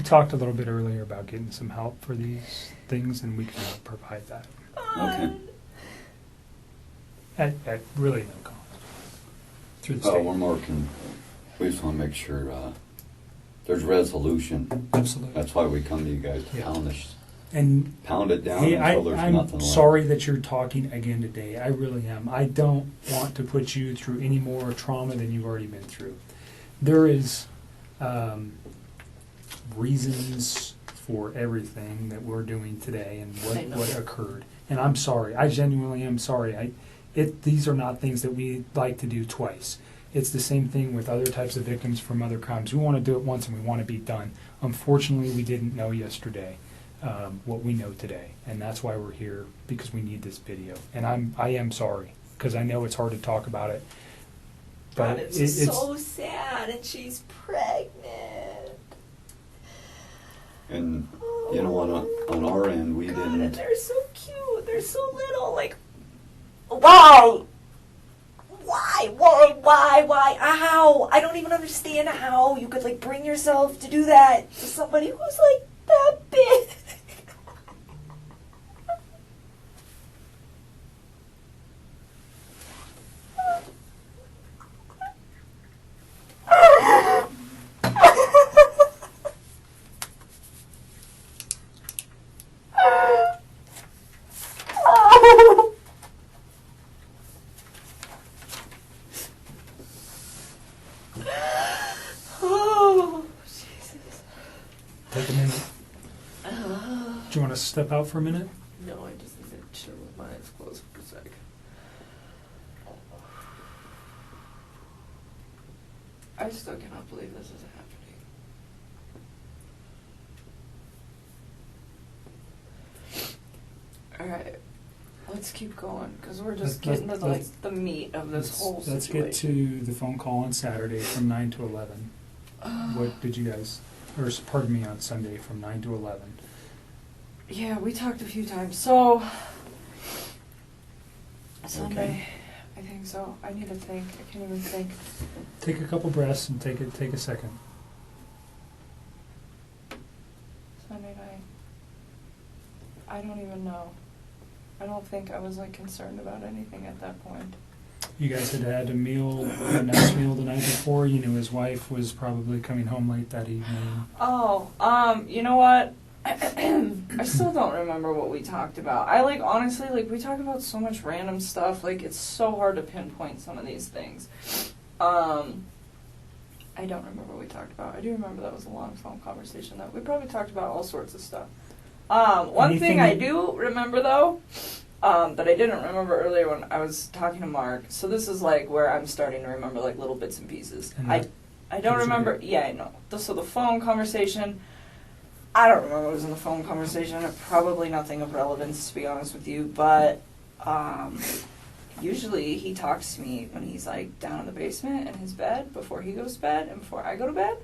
talked a little bit earlier about getting some help for these things, and we can provide that Okay. at really no cost through the state. One more we just want to make sure there's resolution. Absolutely. That's why we come to you guys to pound it down Hey, until there's nothing I'm left. sorry that you're talking again today. I really am. I don't want to put you through any more trauma than you've already been through. There is reasons for everything that we're doing today and what occurred. And I'm sorry. I genuinely am sorry. These are not things that we like to do twice. It's the same thing with other types of victims from other crimes. We want to do it once and we want to be done. Unfortunately, we didn't know yesterday what we know today, and that's why we're here, because we need this video. And I am sorry, because I know it's hard to talk about it. But it's so sad, and she's pregnant. And you know, on our end, we didn't. And they're so cute. They're so little. Like, why? How? I don't even understand how you could like bring yourself to do that to somebody who's like that big. Take a minute. Do you want to step out for a minute? No, I just need to chill with my eyes closed for a sec. I still cannot believe this is happening. Alright, let's keep going, because we're just getting to the meat of this whole situation. Let's get to the phone call on Saturday from 9 to 11. What did you guys, or pardon me, on Sunday from 9 to 11? Yeah, we talked a few times. So, Sunday, Okay. I think so. I need to think. I can't even think. Take a couple breaths and take a second. Sunday night. I don't even know. I don't think I was like concerned about anything at that point. You guys had had a nice meal the night before. You knew his wife was probably coming home late that evening. Oh, you know what? I still don't remember what we talked about. I honestly, we talk about so much random stuff. It's so hard to pinpoint some of these things. I don't remember what we talked about. I do remember that was a long phone conversation that we probably talked about all sorts of stuff. One thing Anything- I do remember though, that I didn't remember earlier when I was talking to Mark. So this is like where I'm starting to remember like little bits and pieces. And I that don't gives you remember. Yeah, I know. So the phone conversation. I don't remember what was in the phone conversation. Probably nothing of relevance, to be honest with you. But usually he talks to me when he's like down in the basement in his bed before he goes to bed and before I go to bed.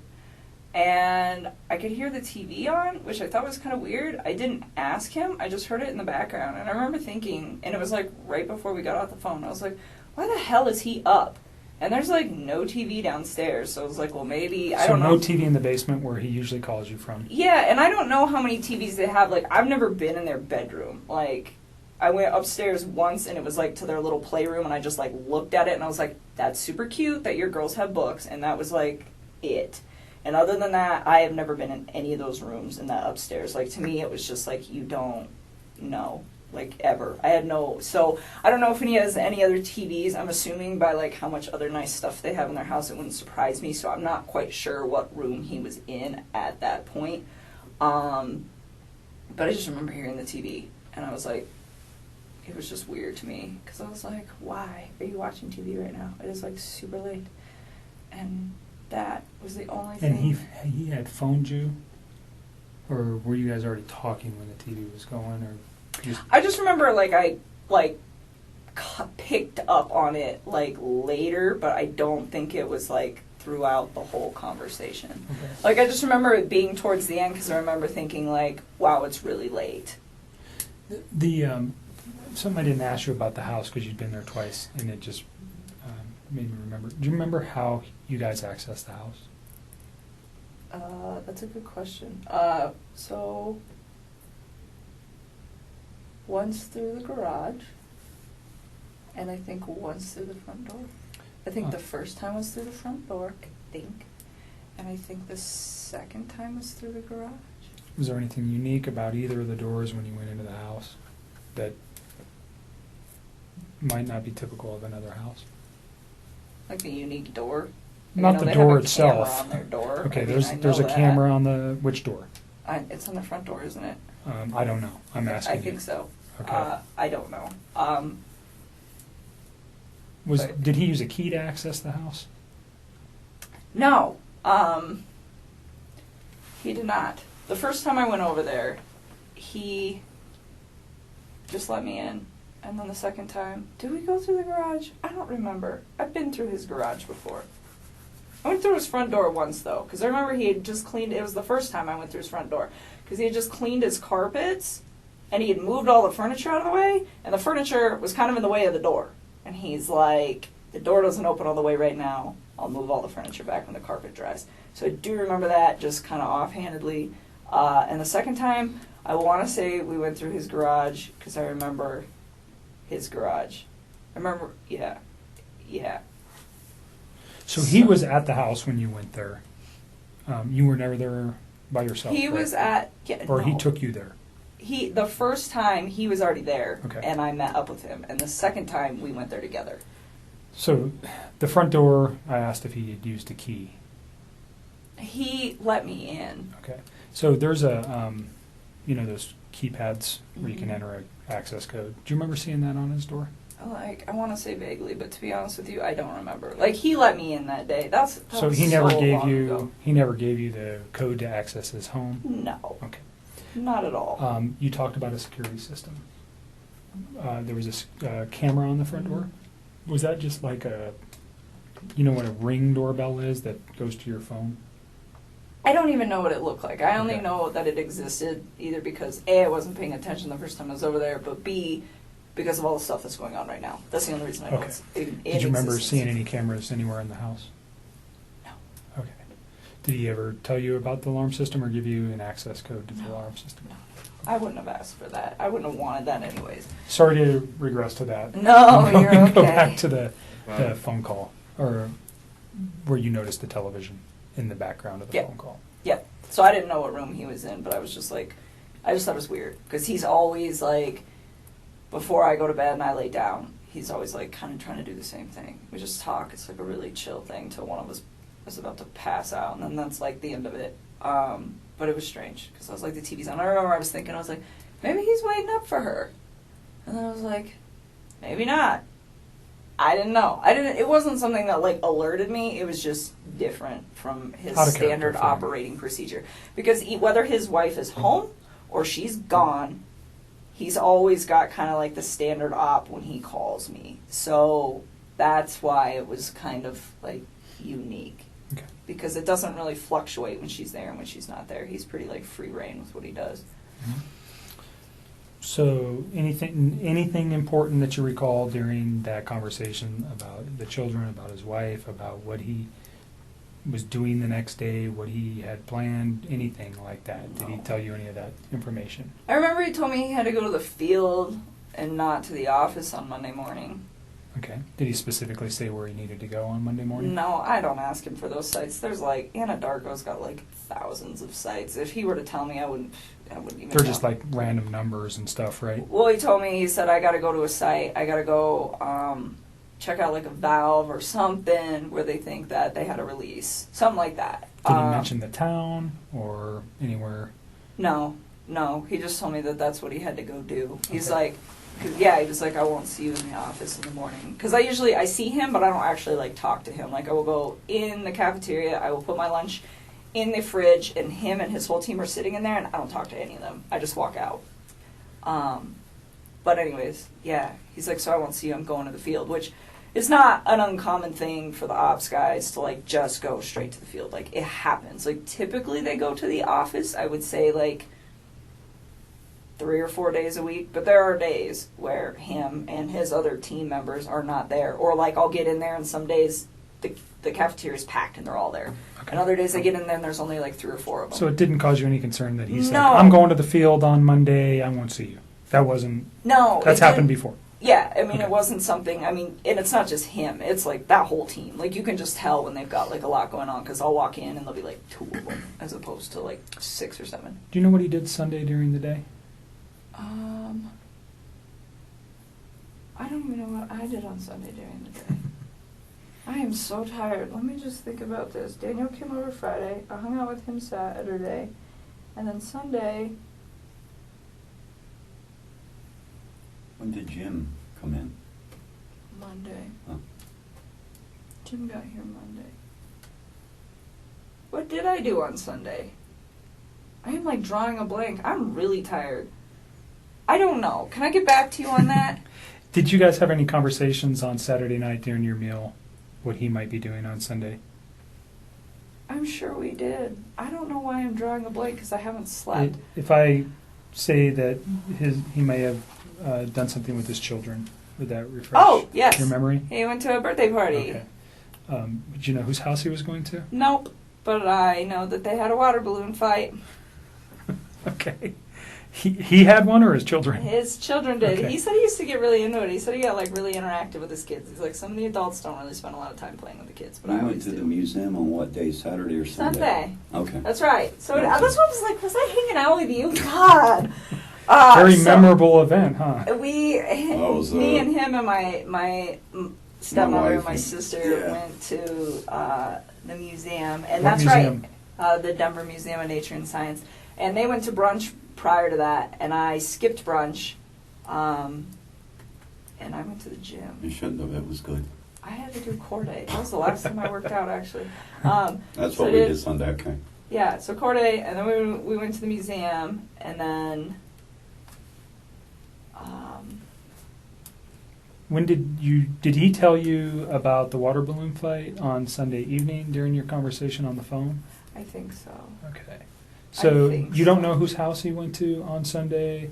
And I could hear the TV on, which I thought was kind of weird. I didn't ask him. I just heard it in the background. And I remember thinking, and it was like right before we got off the phone, I was like, why the hell is he up? And there's like no TV downstairs. So I was like, well, maybe, I So don't know. no TV in the basement where he usually calls you from. Yeah, and I don't know how many TVs they have. Like, I've never been in their bedroom. Like, I went upstairs once and it was like to their little playroom and I just like looked at it and I was like, that's super cute that your girls have books. And that was like it. And other than that, I have never been in any of those rooms in that upstairs. Like, to me, it was just like, you don't know, like, ever. I had no, so I don't know if he has any other TVs. I'm assuming by, like, how much other nice stuff they have in their house, it wouldn't surprise me. So I'm not quite sure what room he was in at that point. But I just remember hearing the TV, and I was like, it was just weird to me. Because I was like, why are you watching TV right now? It is, like, super late. And that was the only thing. And he had phoned you? Or were you guys already talking when the TV was going? Or just... I just remember, like, I, like, picked up on it, like, later, but I don't think it was, like, throughout the whole conversation. Okay. Like, I just remember it being towards the end, because I remember thinking, like, wow, it's really late. The something I didn't ask you about the house because you'd been there twice, and it just made me remember. Do you remember how you guys accessed the house? That's a good question. So, once through the garage, and I think once through the front door. I think Oh. the first time was through the front door, I think. And I think the second time was through the garage. Was there anything unique about either of the doors when you went into the house that might not be typical of another house? Like a unique door. Not the they door have a camera itself. on their door. Okay, I mean, I there's know a that. camera on the which door? It's on the front door, isn't it? I don't know. I'm asking. I think so. Okay. I don't know. Did he use a key to access the house? No, he did not. The first time I went over there, he just let me in. And then the second time, did we go through the garage? I don't remember. I've been through his garage before. I went through his front door once, though, because I remember he had just cleaned, it was the first time I went through his front door, because he had just cleaned his carpets, and he had moved all the furniture out of the way, and the furniture was kind of in the way of the door. And he's like, the door doesn't open all the way right now. I'll move all the furniture back when the carpet dries. So I do remember that, just kind of offhandedly. And the second time, I want to say we went through his garage, because I remember his garage. I remember, yeah. So he was at the house when you went there. You were never there by yourself. He correct? was at, yeah, Or he no. took you there. The first time he was already there, Okay. and I met up with him. And the second time we went there together. So the front door, I asked if he had used a key. He let me in. Okay. So there's a, those keypads where you can Mhm. enter an access code. Do you remember seeing that on his door? Like, I want to say vaguely, but to be honest with you, I don't remember. Like, he let me in that day. That So was he never so gave long you ago. he never gave you the code to access his home. No, Okay. not at all. You talked about a security system. There was a camera on the front door. Was that just like what a Ring doorbell is that goes to your phone? I don't even know what it looked like. I only Okay. know that it existed either because A, I wasn't paying attention the first time I was over there, but B, because of all the stuff that's going on right now. That's the only reason I know Okay. it's in Did you remember existence. seeing any cameras anywhere in the house? No. Okay. Did he ever tell you about the alarm system or give you an access code to the No. alarm system? No. I wouldn't have asked for that. I wouldn't have wanted that anyways. Sorry to regress to that. No, you're okay. Go back to the phone call, or where you noticed the television in the background of the Yeah. phone call. Yeah. So I didn't know what room he was in, but I was just like, I just thought it was weird. Because he's always like, before I go to bed and I lay down, he's always like kind of trying to do the same thing. We just talk. It's like a really chill thing till one of us is about to pass out, and then that's like the end of it. but it was strange because I was like, the TV's on. I remember I was thinking, I was like, maybe he's waiting up for her. And then I was like, maybe not. I didn't know. It wasn't something that like alerted me. It was just different from his Out of character standard for him. operating procedure. Because whether his wife is home or she's gone, he's always got kind of like the standard op when he calls me. So that's why it was kind of like unique. Okay. Because it doesn't really fluctuate when she's there and when she's not there. He's pretty like free reign with what he does. So anything important that you recall during that conversation about the children, about his wife, about what he was doing the next day, what he had planned, anything like that? Did he tell you any of that information? I remember he told me he had to go to the field and not to the office on Monday morning. Okay. Did he specifically say where he needed to go on Monday morning? No, I don't ask him for those sites. There's like, Anadarko's got like thousands of sites. If he were to tell me, I wouldn't even They're know. just like random numbers and stuff, right? Well, he told me, he said, I got to go to a site. I got to go check out like a valve or something where they think that they had a release. Something like that. Did he mention the town or anywhere? No. He just told me that that's what he had to go do. He's Okay. like, he was like, I won't see you in the office in the morning. Because I see him, but I don't actually like talk to him. Like I will go in the cafeteria, I will put my lunch in the fridge, and him and his whole team are sitting in there, and I don't talk to any of them. I just walk out. But anyways, yeah, he's like, so I won't see you, I'm going to the field, which is not an uncommon thing for the ops guys to like just go straight to the field. Like it happens. Like typically they go to the office, I would say like 3 or 4 days a week, but there are days where him and his other team members are not there. Or like I'll get in there and some days the cafeteria is packed and they're all there. Okay. And other days I get in there and there's only like 3 or 4 of them. So it didn't cause you any concern that he said, No. I'm going to the field on Monday, I won't see you. That wasn't, No. that's it happened didn't- before. Yeah, I mean, Okay. it wasn't something, and it's not just him, it's like that whole team. Like, you can just tell when they've got, like, a lot going on, because I'll walk in and there'll be, like, 2 of them, as opposed to, like, 6 or 7. Do you know what he did Sunday during the day? I don't even know what I did on Sunday during the day. I am so tired. Let me just think about this. Daniel came over Friday, I hung out with him Saturday, and then Sunday, When did Jim come in? Monday. Huh. Jim got here Monday. What did I do on Sunday? I am like drawing a blank. I'm really tired. I don't know. Can I get back to you on that? Did you guys have any conversations on Saturday night during your meal, what he might be doing on Sunday? I'm sure we did. I don't know why I'm drawing a blank because I haven't slept. If I say that he may have done something with his children, would that refresh Oh, yes. your memory? He went to a birthday party. Okay. Did you know whose house he was going to? Nope. But I know that they had a water balloon fight. Okay. He had one, or his children? His children did. Okay. He said he used to get really into it. He said he got like really interactive with his kids. He's like, some of the adults don't really spend a lot of time playing with the kids, but You I went always to the do. museum on what day, Saturday or Sunday? Sunday. Okay. That's right. So Okay. that's what I was like, was I hanging out with you? God. Very So memorable event, huh? We, That was, me and him and my stepmother and my wife. sister Yeah. went to the museum. And What that's museum? right, the Denver Museum of Nature and Science. And they went to brunch prior to that, and I skipped brunch, and I went to the gym. You shouldn't have. It was good. I had to do core day. That was the last time I worked out, actually. That's So what I we did- did Sunday. Okay. Yeah, so core day, and then we went to the museum, and then When did he tell you about the water balloon fight on Sunday evening during your conversation on the phone? I think so. Okay. So think you don't so. know whose house he went to on Sunday,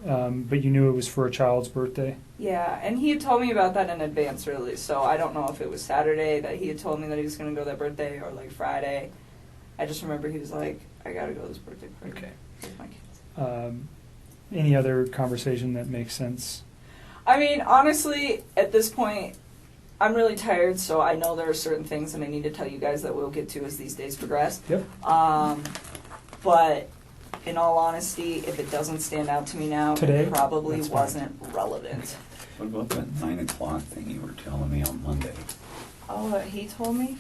No. but you knew it was for a child's birthday? Yeah, and he had told me about that in advance, really. So I don't know if it was Saturday that he had told me that he was going to go that birthday, or like Friday. I just remember he was like, "I got to go to this birthday party Okay. with my kids." Any other conversation that makes sense? I mean, honestly, at this point, I'm really tired, so I know there are certain things that I need to tell you guys that we'll get to as these days progress. Yep. But in all honesty, if it doesn't stand out to me now, Today? it probably That's fine. wasn't relevant. What about that 9 o'clock thing you were telling me on Monday? Oh, that he told me?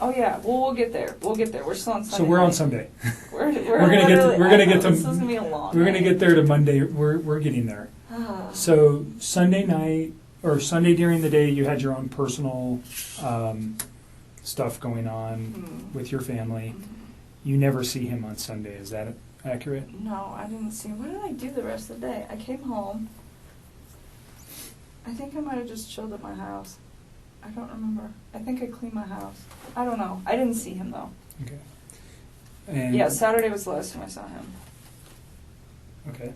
Oh yeah, well we'll get there. We'll get there. We're still on Sunday. So we're on night. Sunday. We're gonna get to- literally- we're gonna I get know, to- This is gonna be a long. We're gonna night. get there to Monday. We're getting there. So Sunday night or Sunday during the day, you had your own personal stuff going on with your family. You never see him on Sunday. Is that accurate? No, I didn't see him. What did I do the rest of the day? I came home. I think I might have just chilled at my house. I don't remember. I think I cleaned my house. I don't know. I didn't see him though. Okay. And Yeah, Saturday was the last time I saw him. Okay.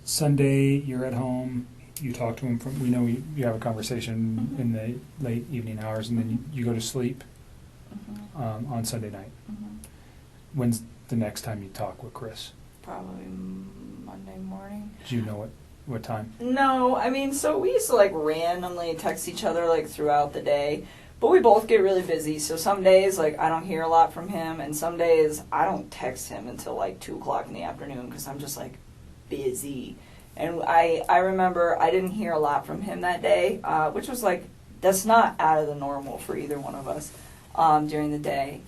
Sunday, you're at home. You talk to him. We know you have a conversation in the late evening hours, and then you go to sleep on Sunday night. When's the next time you talk with Chris? Probably Monday morning. Do you know what time? No, I mean, so we used to like randomly text each other like throughout the day, but we both get really busy. So some days like I don't hear a lot from him, and some days I don't text him until like 2:00 in the afternoon because I'm just like busy. And I remember I didn't hear a lot from him that day, which was like that's not out of the normal for either one of us during the day.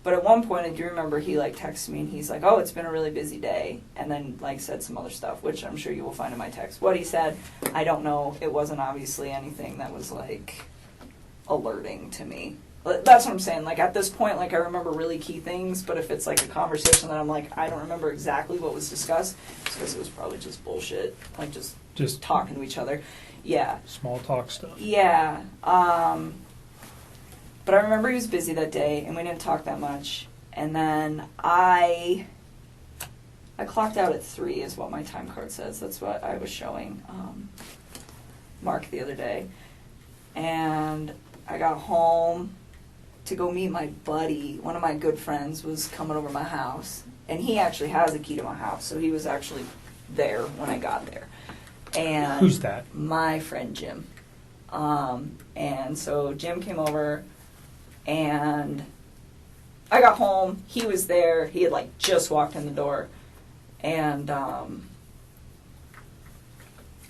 But at one point, I do remember he like texted me and he's like, "Oh, it's been a really busy day," and then like said some other stuff, which I'm sure you will find in my text. What he said, I don't know. It wasn't obviously anything that was like alerting to me. But that's what I'm saying. Like at this point, like I remember really key things, but if it's like a conversation that I'm like, I don't remember exactly what was discussed, it's because it was probably just bullshit, like just talking to each other. Yeah. Small talk stuff. Yeah. But I remember he was busy that day, and we didn't talk that much. And then I clocked out at 3 is what my time card says. That's what I was showing Mark the other day. And I got home to go meet my buddy. One of my good friends was coming over to my house, and he actually has a key to my house, so he was actually there when I got there. And Who's that? My friend Jim. And so Jim came over, and I got home. He was there. He had like just walked in the door, and I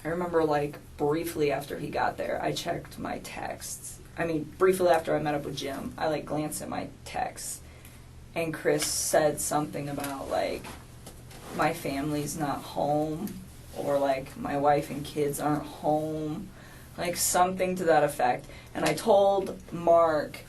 remember like briefly after he got there, I checked my texts. I mean, briefly after I met up with Jim, I like glanced at my texts, and Chris said something about like my family's not home, or like my wife and kids aren't home, like something to that effect. And I told Mark,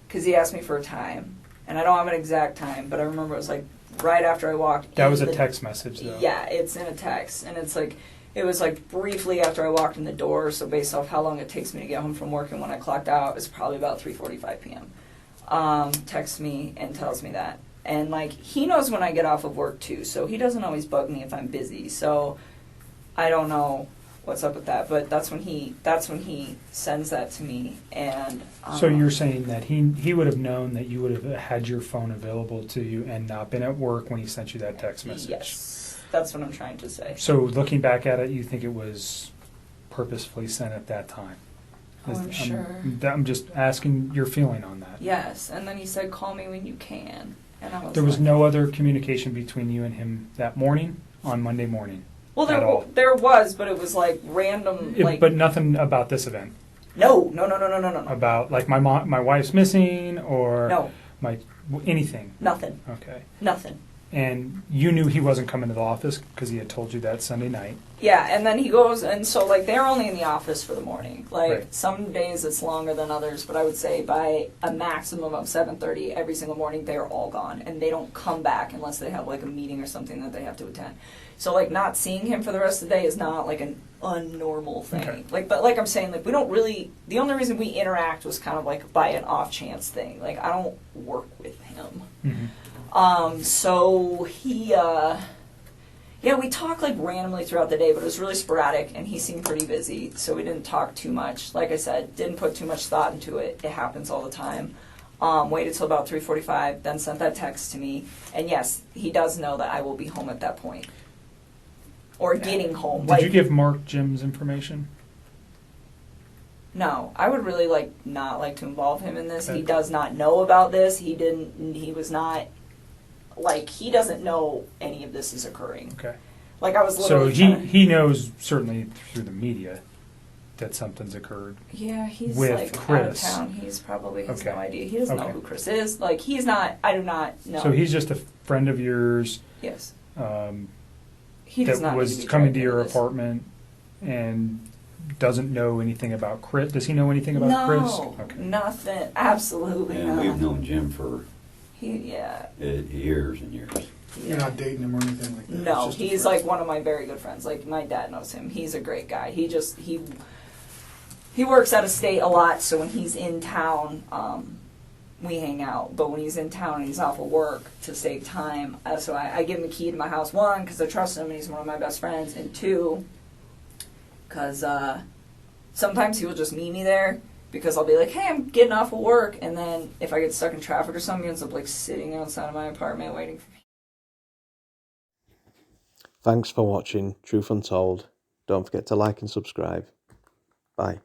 because he asked me for a time, and I don't have an exact time, but I remember it was like right after I walked. That was a text message, though. Yeah, it's in a text, and it's like it was like briefly after I walked in the door. So based off how long it takes me to get home from work and when I clocked out, it's probably about 3:45 p.m. Texts me and tells me that, and like he knows when I get off of work too, so he doesn't always bug me if I'm busy. So I don't know what's up with that, but that's when he sends that to me. And So you're saying that he would have known that you would have had your phone available to you and not been at work when he sent you that text message? Yes, that's what I'm trying to say. So looking back at it, you think it was purposefully sent at that time? Oh, I'm sure. I'm just asking your feeling on that. Yes, and then he said, "Call me when you can," and I was. There was like, no other communication between you and him that morning, on Monday morning? Well, at all? there was, but it was like random, like But nothing about this event? no. About like my wife's missing or No, anything? nothing, Okay. nothing. And you knew he wasn't coming to the office because he had told you that Sunday night. Yeah, and then he goes, and so like they're only in the office for the morning. Like Right. some days it's longer than others, but I would say by a maximum of 7:30 every single morning they're all gone, and they don't come back unless they have like a meeting or something that they have to attend. So like not seeing him for the rest of the day is not like an unnormal thing. Okay. Like, but like I'm saying, like we don't really. The only reason we interact was kind of like by an off chance thing. Like I don't work with him. Mm-hmm. So he, we talked like randomly throughout the day, but it was really sporadic, and he seemed pretty busy, so we didn't talk too much. Like I said, didn't put too much thought into it. It happens all the time. Waited till about 3:45, then sent that text to me, and yes, he does know that I will be home at that point. Or getting home. Did you give Mark Jim's information? No, I would really not like to involve him in this. Okay. He does not know about this. He doesn't know any of this is occurring. Okay. Like I was So literally he knows certainly through the media that something's occurred. Yeah, he's With like Chris. out of town. He's probably has no Okay. idea. He doesn't know Okay. who Chris is. Like he's not. I do not know. So he's just a friend of yours yes. um, He does that not need was to be coming dragged to your into this. apartment and doesn't know anything about Chris. Does he know anything about Chris? No, Okay. nothing. Absolutely And not. we've known Jim for Yeah. years and years. You're not dating him or anything like that. No, It's just a he's friend. like one of my very good friends. Like my dad knows him. He's a great guy. He works out of state a lot, so when he's in town, we hang out. But when he's in town and he's off of work to save time, so I give him the key to my house. One, because I trust him and he's one of my best friends, and two, because sometimes he will just meet me there. Because I'll be like, hey, I'm getting off of work, and then if I get stuck in traffic or something, he ends up like sitting outside of my apartment waiting for me. Thanks for watching Truth Untold. Don't forget to like and subscribe. Bye.